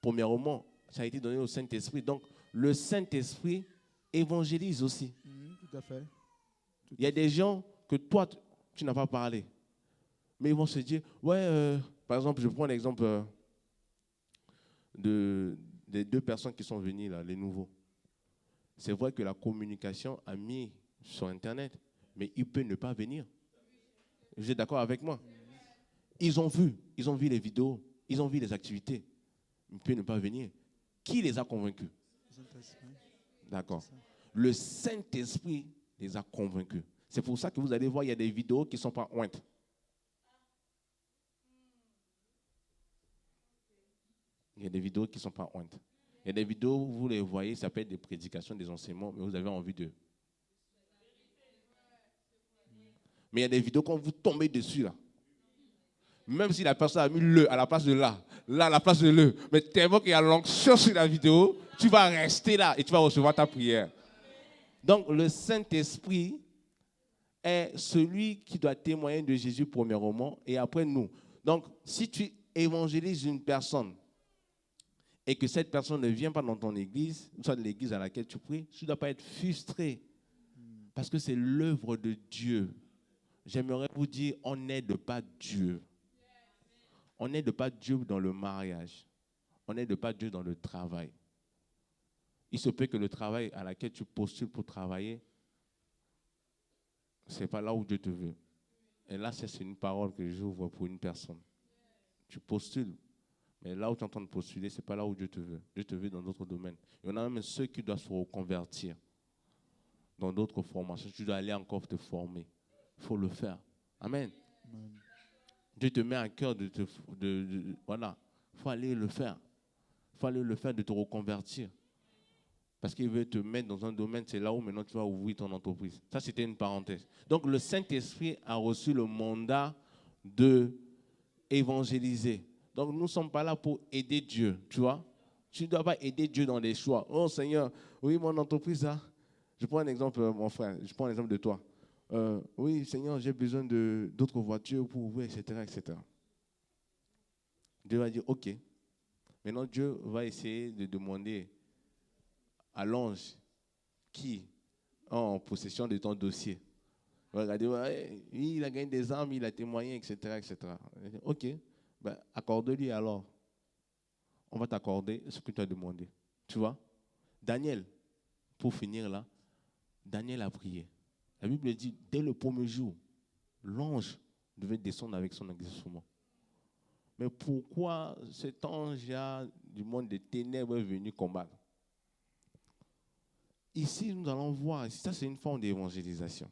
Premièrement, ça a été donné au Saint-Esprit. Donc, le Saint-Esprit évangélise aussi. Tout à fait. Il y a des gens que toi, tu n'as pas parlé. Mais ils vont se dire, ouais, par exemple, je prends l'exemple des deux personnes qui sont venues, là, les nouveaux. C'est vrai que la communication a mis sur Internet, mais il peut ne pas venir. Vous êtes d'accord avec moi? Ils ont vu les vidéos, ils ont vu les activités. Il peut ne pas venir. Qui les a convaincus? D'accord. Le Saint-Esprit les a convaincus. C'est pour ça que vous allez voir, il y a des vidéos qui ne sont pas ointes. Il y a des vidéos qui ne sont pas ointes. Il y a des vidéos, vous les voyez, ça peut être des prédications, des enseignements, mais vous avez envie de... Mais il y a des vidéos quand vous tombez dessus, là. Même si la personne a mis le à la place de là à la place de le, mais tellement qu'il y a l'onction sur la vidéo, tu vas rester là et tu vas recevoir ta prière. Donc, le Saint-Esprit est celui qui doit témoigner de Jésus premièrement et après nous. Donc, si tu évangélises une personne et que cette personne ne vient pas dans ton église, soit de l'église à laquelle tu pries, tu ne dois pas être frustré parce que c'est l'œuvre de Dieu. J'aimerais vous dire, on n'aide pas Dieu. On n'aide pas Dieu dans le mariage. On n'aide pas Dieu dans le travail. Il se peut que le travail à laquelle tu postules pour travailler, ce n'est pas là où Dieu te veut. Et là, c'est une parole que j'ouvre pour une personne. Tu postules, mais là où tu es en train de postuler, ce n'est pas là où Dieu te veut. Dieu te veut dans d'autres domaines. Il y en a même ceux qui doivent se reconvertir dans d'autres formations. Tu dois aller encore te former. Il faut le faire. Amen. Amen. Dieu te met à cœur voilà. Il faut aller le faire. Il faut aller le faire, de te reconvertir. Parce qu'il veut te mettre dans un domaine, c'est là où maintenant tu vas ouvrir ton entreprise. Ça, c'était une parenthèse. Donc, le Saint-Esprit a reçu le mandat d'évangéliser. Donc, nous ne sommes pas là pour aider Dieu, tu vois. Tu ne dois pas aider Dieu dans les choix. Oh Seigneur, oui, mon entreprise, là. Je prends un exemple, mon frère, je prends l'exemple de toi. Oui, Seigneur, j'ai besoin d'autres voitures pour ouvrir, etc., etc. Dieu va dire, OK. Maintenant, Dieu va essayer de demander à l'ange qui est en possession de ton dossier. Regardez, ouais, il a gagné des armes, il a témoigné, etc., etc. OK, ben, accorde-lui alors. On va t'accorder ce que tu as demandé. Tu vois? Daniel, pour finir là, Daniel a prié. La Bible dit, dès le premier jour, l'ange devait descendre avec son instrument. Mais pourquoi cet ange du monde des ténèbres est venu combattre? Ici, nous allons voir, ça c'est une forme d'évangélisation.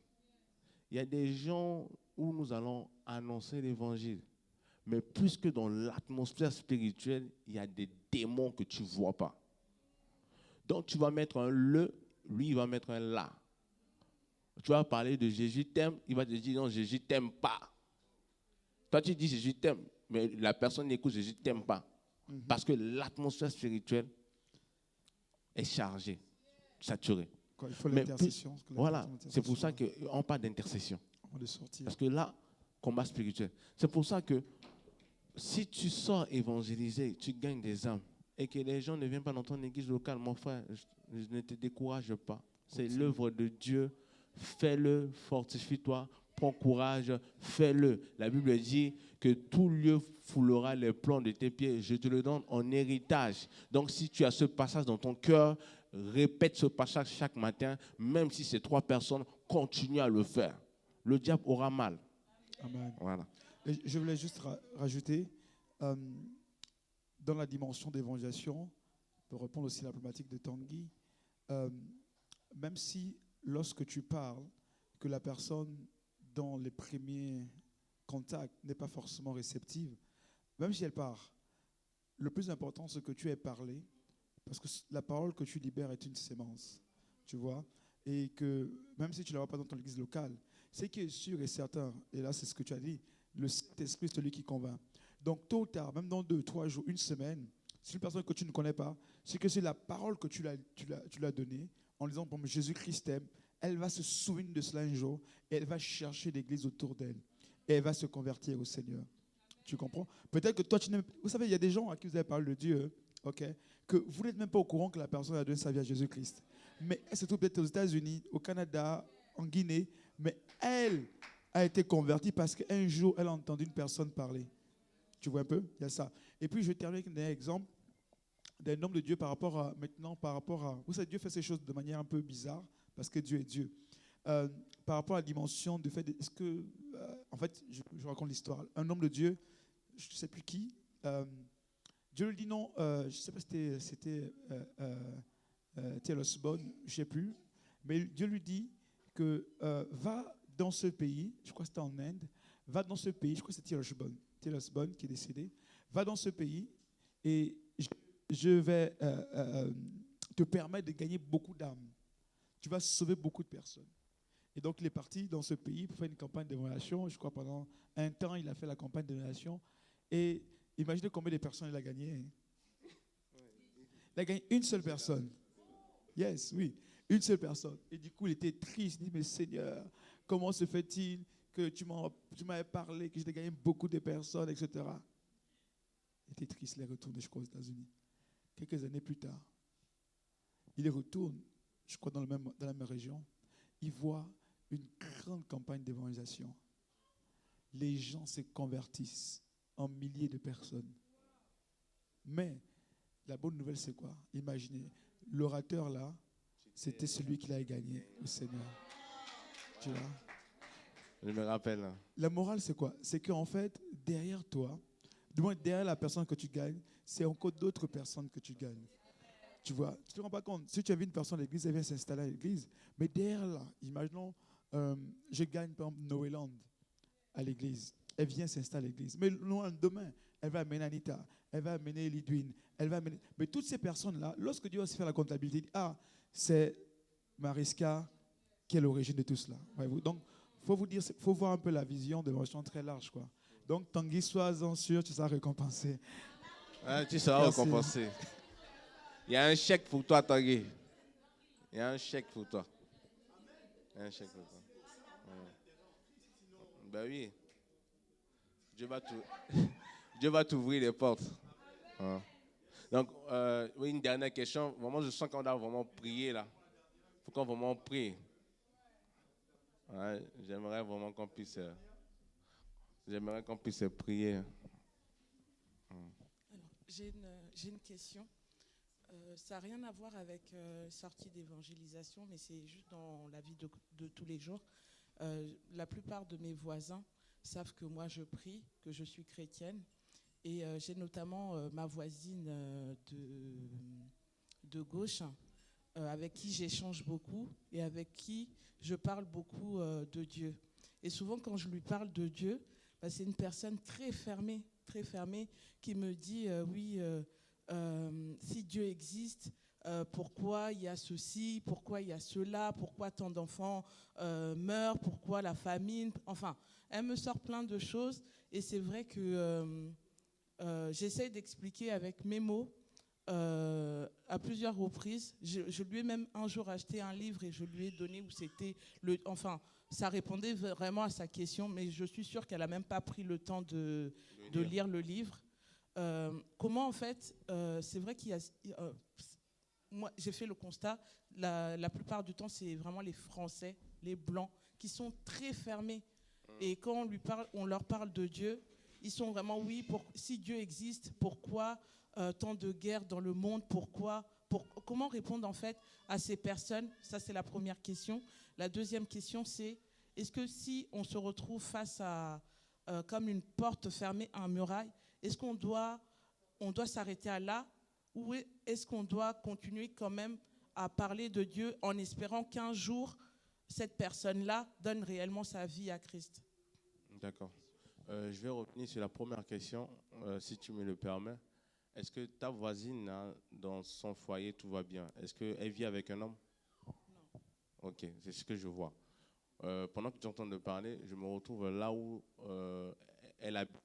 Il y a des gens où nous allons annoncer l'évangile. Mais plus que dans l'atmosphère spirituelle, il y a des démons que tu ne vois pas. Donc tu vas mettre un le, lui il va mettre un la. Tu vas parler de Jésus t'aime, il va te dire non, Jésus t'aime pas. Toi tu dis Jésus t'aime, mais la personne écoute Jésus t'aime pas. Parce que l'atmosphère spirituelle est chargée, saturée. Quoi, il faut Mais l'intercession. voilà, c'est pour ça qu'on parle d'intercession. Parce que là, combat spirituel. C'est pour ça que si tu sors évangéliser, tu gagnes des âmes et que les gens ne viennent pas dans ton église locale, mon frère, je ne te décourage pas. C'est l'œuvre de Dieu. Fais-le, fortifie-toi, prends courage, fais-le. La Bible dit que tout lieu foulera les plans de tes pieds. Je te le donne en héritage. Donc si tu as ce passage dans ton cœur, répète ce passage chaque matin, même si c'est 3 personnes, continue à le faire. Le diable aura mal. Amen. Voilà. Et je voulais juste rajouter, dans la dimension d'évangélisation, pour répondre aussi à la problématique de Tanguy, même si lorsque tu parles, que la personne dans les premiers contacts n'est pas forcément réceptive, même si elle part, le plus important c'est que tu aies parlé, parce que la parole que tu libères est une sémence, tu vois, et que même si tu ne la vois pas dans ton église locale, ce qui est sûr et certain, et là c'est ce que tu as dit, le Saint-Esprit c'est celui qui convainc. Donc tôt ou tard, même dans 2, 3 jours, une semaine, si une personne que tu ne connais pas, c'est que c'est la parole que tu l'as donnée, en disant bon, Jésus-Christ t'aime, elle va se souvenir de cela un jour, et elle va chercher l'église autour d'elle, et elle va se convertir au Seigneur. Tu comprends? Peut-être que toi, vous savez, il y a des gens à qui vous avez parlé de Dieu, ok, que vous n'êtes même pas au courant que la personne a donné sa vie à Jésus-Christ. Mais elle se trouve peut-être aux États-Unis, au Canada, en Guinée, mais elle a été convertie parce qu'un jour, elle a entendu une personne parler. Tu vois un peu? Il y a ça. Et puis, je vais terminer avec un exemple d'un homme de Dieu par rapport à... Vous savez, Dieu fait ces choses de manière un peu bizarre parce que Dieu est Dieu. Par rapport à la dimension du fait... Est-ce que... en fait, je raconte l'histoire. Un homme de Dieu, je ne sais plus qui, Dieu lui dit non, je ne sais pas si c'était Taylor Osborne, je ne sais plus, mais Dieu lui dit que va dans ce pays, je crois que c'était en Inde, va dans ce pays, je crois que c'est Taylor Osborne qui est décédé, va dans ce pays et je vais te permettre de gagner beaucoup d'âmes. Tu vas sauver beaucoup de personnes. Et donc il est parti dans ce pays pour faire une campagne d'évaluation. Je crois pendant un temps, il a fait la campagne d'évaluation. Et imaginez combien de personnes il a gagné. Il a gagné une seule personne. Yes, oui, une seule personne. Et du coup, il était triste. Il dit, mais Seigneur, comment se fait-il que tu m'avais parlé, que j'ai gagné beaucoup de personnes, etc. Il était triste, il est retourné, je crois, aux États-Unis. Quelques années plus tard, il retourne, je crois, dans la même région. Il voit une grande campagne d'évangélisation. Les gens se convertissent en milliers de personnes. Mais la bonne nouvelle, c'est quoi? Imaginez, l'orateur là, c'était celui qui l'avait gagné au Seigneur. Tu vois? Je me rappelle. La morale, c'est quoi? C'est qu'en fait, derrière toi, du moins derrière la personne que tu gagnes, c'est encore d'autres personnes que tu gagnes. Tu vois, tu ne te rends pas compte. Si tu as vu une personne à l'église, elle vient s'installer à l'église. Mais derrière là, imaginons, je gagne par exemple Noéland à l'église. Elle vient s'installer à l'église. Mais demain, elle va amener Anita, elle va amener Lidwin, elle va amener... Mais toutes ces personnes-là, lorsque Dieu va se faire la comptabilité, il dit, ah, c'est Mariska qui est l'origine de tout cela. Voyez-vous? Donc, il faut voir un peu la vision de l'émotion très large, quoi. Donc, Tanguy, sois-en sûr, tu seras récompensé. Ah, tu seras récompensé. Il y a un chèque pour toi, Tanguy. Il y a un chèque pour toi. Il y a un chèque pour toi. Ben oui. Dieu va t'ouvrir les portes. Ouais. Donc, oui, une dernière question. Vraiment, je sens qu'on doit vraiment prier là. Il faut qu'on vraiment prie. Ouais, j'aimerais vraiment qu'on puisse prier. Alors, j'ai une question Ça n'a rien à voir avec sortie d'évangélisation, mais c'est juste dans la vie de tous les jours. La plupart de mes voisins savent que moi je prie, que je suis chrétienne. Et j'ai notamment ma voisine de gauche, avec qui j'échange beaucoup et avec qui je parle beaucoup de Dieu. Et souvent quand je lui parle de Dieu, c'est une personne très fermée, qui me dit oui, si Dieu existe, pourquoi il y a ceci, pourquoi il y a cela, pourquoi tant d'enfants meurent, pourquoi la famine. Enfin, elle me sort plein de choses et c'est vrai que j'essaie d'expliquer avec mes mots à plusieurs reprises. Je lui ai même un jour acheté un livre et je lui ai donné où c'était enfin, ça répondait vraiment à sa question, mais je suis sûre qu'elle n'a même pas pris le temps de lire le livre. Comment en fait, c'est vrai qu'il y a... moi, j'ai fait le constat, la plupart du temps, c'est vraiment les Français, les Blancs, qui sont très fermés. Et quand on leur parle de Dieu, ils sont vraiment, oui, si Dieu existe, pourquoi tant de guerres dans le monde, comment répondre en fait à ces personnes? Ça, c'est la première question. La deuxième question, c'est, est-ce que si on se retrouve face à, comme une porte fermée, un muraille, est-ce qu'on doit s'arrêter à là, ou est-ce qu'on doit continuer quand même à parler de Dieu en espérant qu'un jour, cette personne-là donne réellement sa vie à Christ? D'accord. Je vais revenir sur la première question, si tu me le permets. Est-ce que ta voisine, hein, dans son foyer, tout va bien? Est-ce qu'elle vit avec un homme? Non. Ok, c'est ce que je vois. Pendant que tu entends de parler, je me retrouve là où elle habite.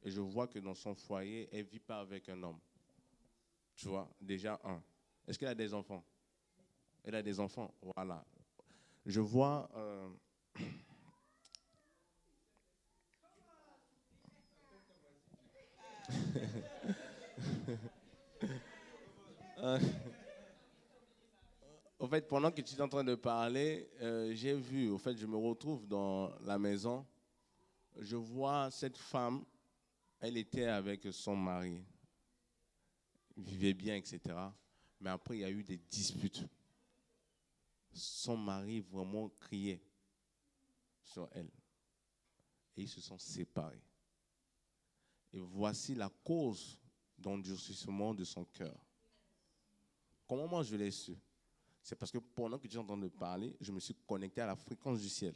Et je vois que dans son foyer, elle ne vit pas avec un homme. Tu vois, déjà un. Est-ce qu'elle a des enfants? Elle a des enfants, voilà. Je vois... Au fait, pendant que tu es en train de parler, j'ai vu, au fait, je me retrouve dans la maison. Je vois cette femme, elle était avec son mari. Ils vivaient bien, etc. Mais après, il y a eu des disputes. Son mari vraiment criait sur elle. Et ils se sont séparés. Et voici la cause d'endurcissement de son cœur. Comment moi je l'ai su? C'est parce que pendant que tu es en train de parler, je me suis connecté à la fréquence du ciel.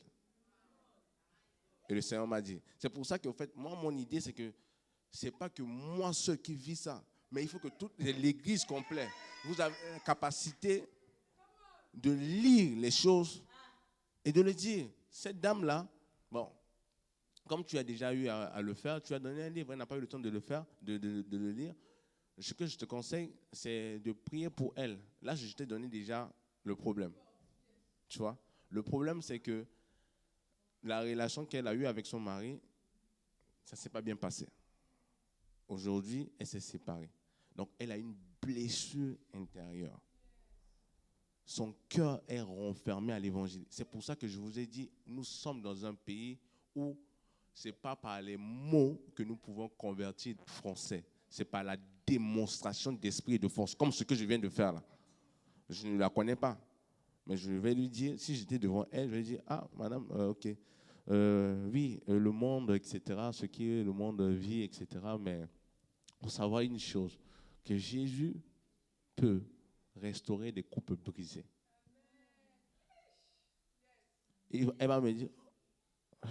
Et le Seigneur m'a dit. C'est pour ça que, en fait, moi, mon idée, c'est que c'est pas que moi seul qui vis ça, mais il faut que toute l'église complète, vous avez la capacité de lire les choses et de le dire. Cette dame-là, bon, comme tu as déjà eu à le faire, tu as donné un livre, elle n'a pas eu le temps de le faire, de le lire. Ce que je te conseille, c'est de prier pour elle. Là, je t'ai donné déjà le problème. Tu vois? Le problème, c'est que la relation qu'elle a eue avec son mari, ça ne s'est pas bien passé. Aujourd'hui, elle s'est séparée. Donc, elle a une blessure intérieure. Son cœur est renfermé à l'évangile. C'est pour ça que je vous ai dit, nous sommes dans un pays où ce n'est pas par les mots que nous pouvons convertir les Français. C'est par la démonstration d'esprit et de force, comme ce que je viens de faire là. Je ne la connais pas. Mais je vais lui dire, si j'étais devant elle, je vais lui dire, ah, madame, ok. Oui, le monde, etc., ce qui est le monde vit, etc., mais il faut savoir une chose, que Jésus peut restaurer des couples brisés. Et elle va me dire,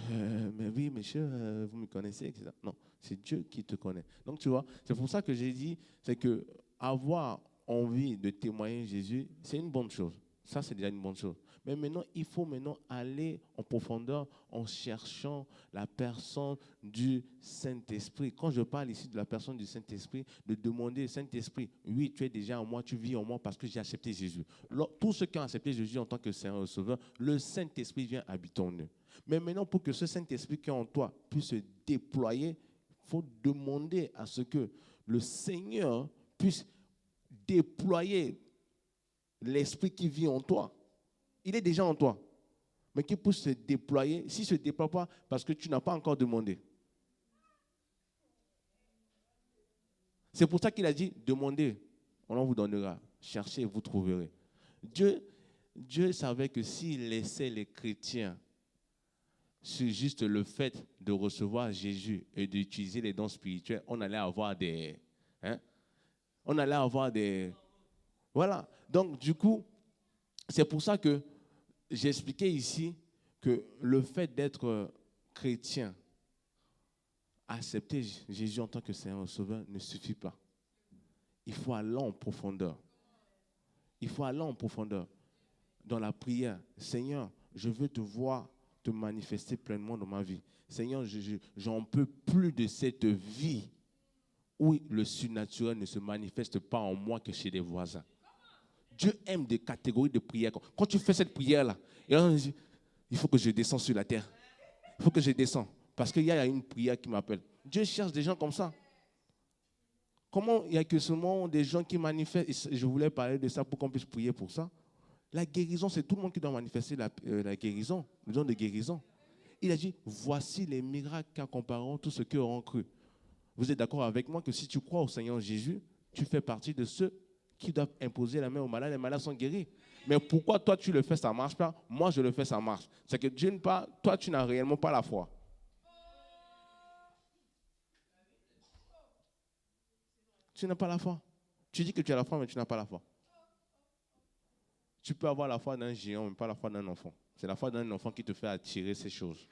mais oui, monsieur, vous me connaissez, etc. Non, c'est Dieu qui te connaît. Donc, tu vois, c'est pour ça que j'ai dit, c'est que avoir envie de témoigner Jésus, c'est une bonne chose. Ça, c'est déjà une bonne chose. Mais maintenant, il faut maintenant aller en profondeur en cherchant la personne du Saint-Esprit. Quand je parle ici de la personne du Saint-Esprit, de demander, Saint-Esprit, oui, tu es déjà en moi, tu vis en moi parce que j'ai accepté Jésus. Tous ceux qui ont accepté Jésus en tant que Seigneur et Sauveur, le Saint-Esprit vient habiter en eux. Mais maintenant, pour que ce Saint-Esprit qui est en toi puisse se déployer, il faut demander à ce que le Seigneur puisse déployer l'Esprit qui vit en toi. Il est déjà en toi. Mais qui puisse se déployer. S'il ne se déploie pas, parce que tu n'as pas encore demandé. C'est pour ça qu'il a dit, demandez. on vous donnera. Cherchez et vous trouverez. Dieu savait que s'il laissait les chrétiens sur juste le fait de recevoir Jésus et d'utiliser les dons spirituels, on allait avoir des... on allait avoir des... Voilà. Donc, du coup, c'est pour ça que j'ai expliqué ici que le fait d'être chrétien, accepter Jésus en tant que Seigneur et Sauveur ne suffit pas. Il faut aller en profondeur. Il faut aller en profondeur dans la prière. Seigneur, je veux te voir te manifester pleinement dans ma vie. Seigneur, j'en peux plus de cette vie où le surnaturel ne se manifeste pas en moi que chez les voisins. Dieu aime des catégories de prières. Quand tu fais cette prière-là, il faut que je descende sur la terre. Il faut que je descende. Parce qu'il y a une prière qui m'appelle. Dieu cherche des gens comme ça. Comment il n'y a que seulement des gens qui manifestent? Je voulais parler de ça pour qu'on puisse prier pour ça. La guérison, c'est tout le monde qui doit manifester la guérison, le don de guérison. Il a dit, voici les miracles qu'accompagneront tous ceux qui auront cru. Vous êtes d'accord avec moi que si tu crois au Seigneur Jésus, tu fais partie de ceux qui doivent imposer la main aux malades, les malades sont guéris. Mais pourquoi toi tu le fais, ça ne marche pas? Moi je le fais, ça marche. C'est que d'une part, toi tu n'as réellement pas la foi. Tu n'as pas la foi. Tu dis que tu as la foi, mais tu n'as pas la foi. Tu peux avoir la foi d'un géant, mais pas la foi d'un enfant. C'est la foi d'un enfant qui te fait attirer ces choses.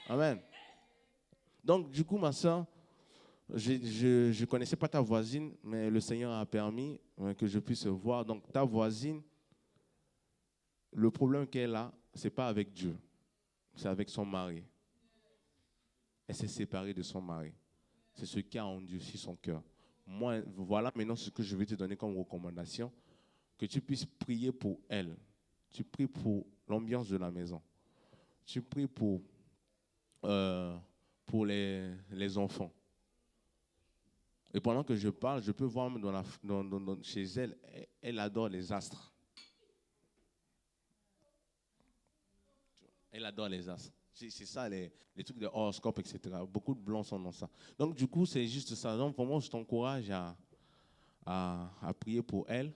Amen. Donc, du coup, ma soeur, je ne connaissais pas ta voisine, mais le Seigneur a permis que je puisse voir. Donc, ta voisine, le problème qu'elle a, ce n'est pas avec Dieu, c'est avec son mari. Elle s'est séparée de son mari. C'est ce qui a endurci son cœur. Moi, voilà maintenant ce que je vais te donner comme recommandation, que tu puisses prier pour elle. Tu pries pour l'ambiance de la maison. Tu pries pour les enfants. Et pendant que je parle, je peux voir chez elle, elle adore les astres. Elle adore les astres. C'est ça, les trucs de horoscope, etc. Beaucoup de blancs sont dans ça. Donc, du coup, c'est juste ça. Donc, vraiment, je t'encourage à prier pour elle,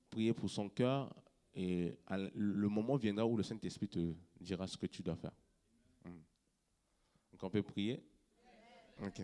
prier pour son cœur. Et le moment viendra où le Saint-Esprit te dira ce que tu dois faire. Donc, on peut prier? Ok.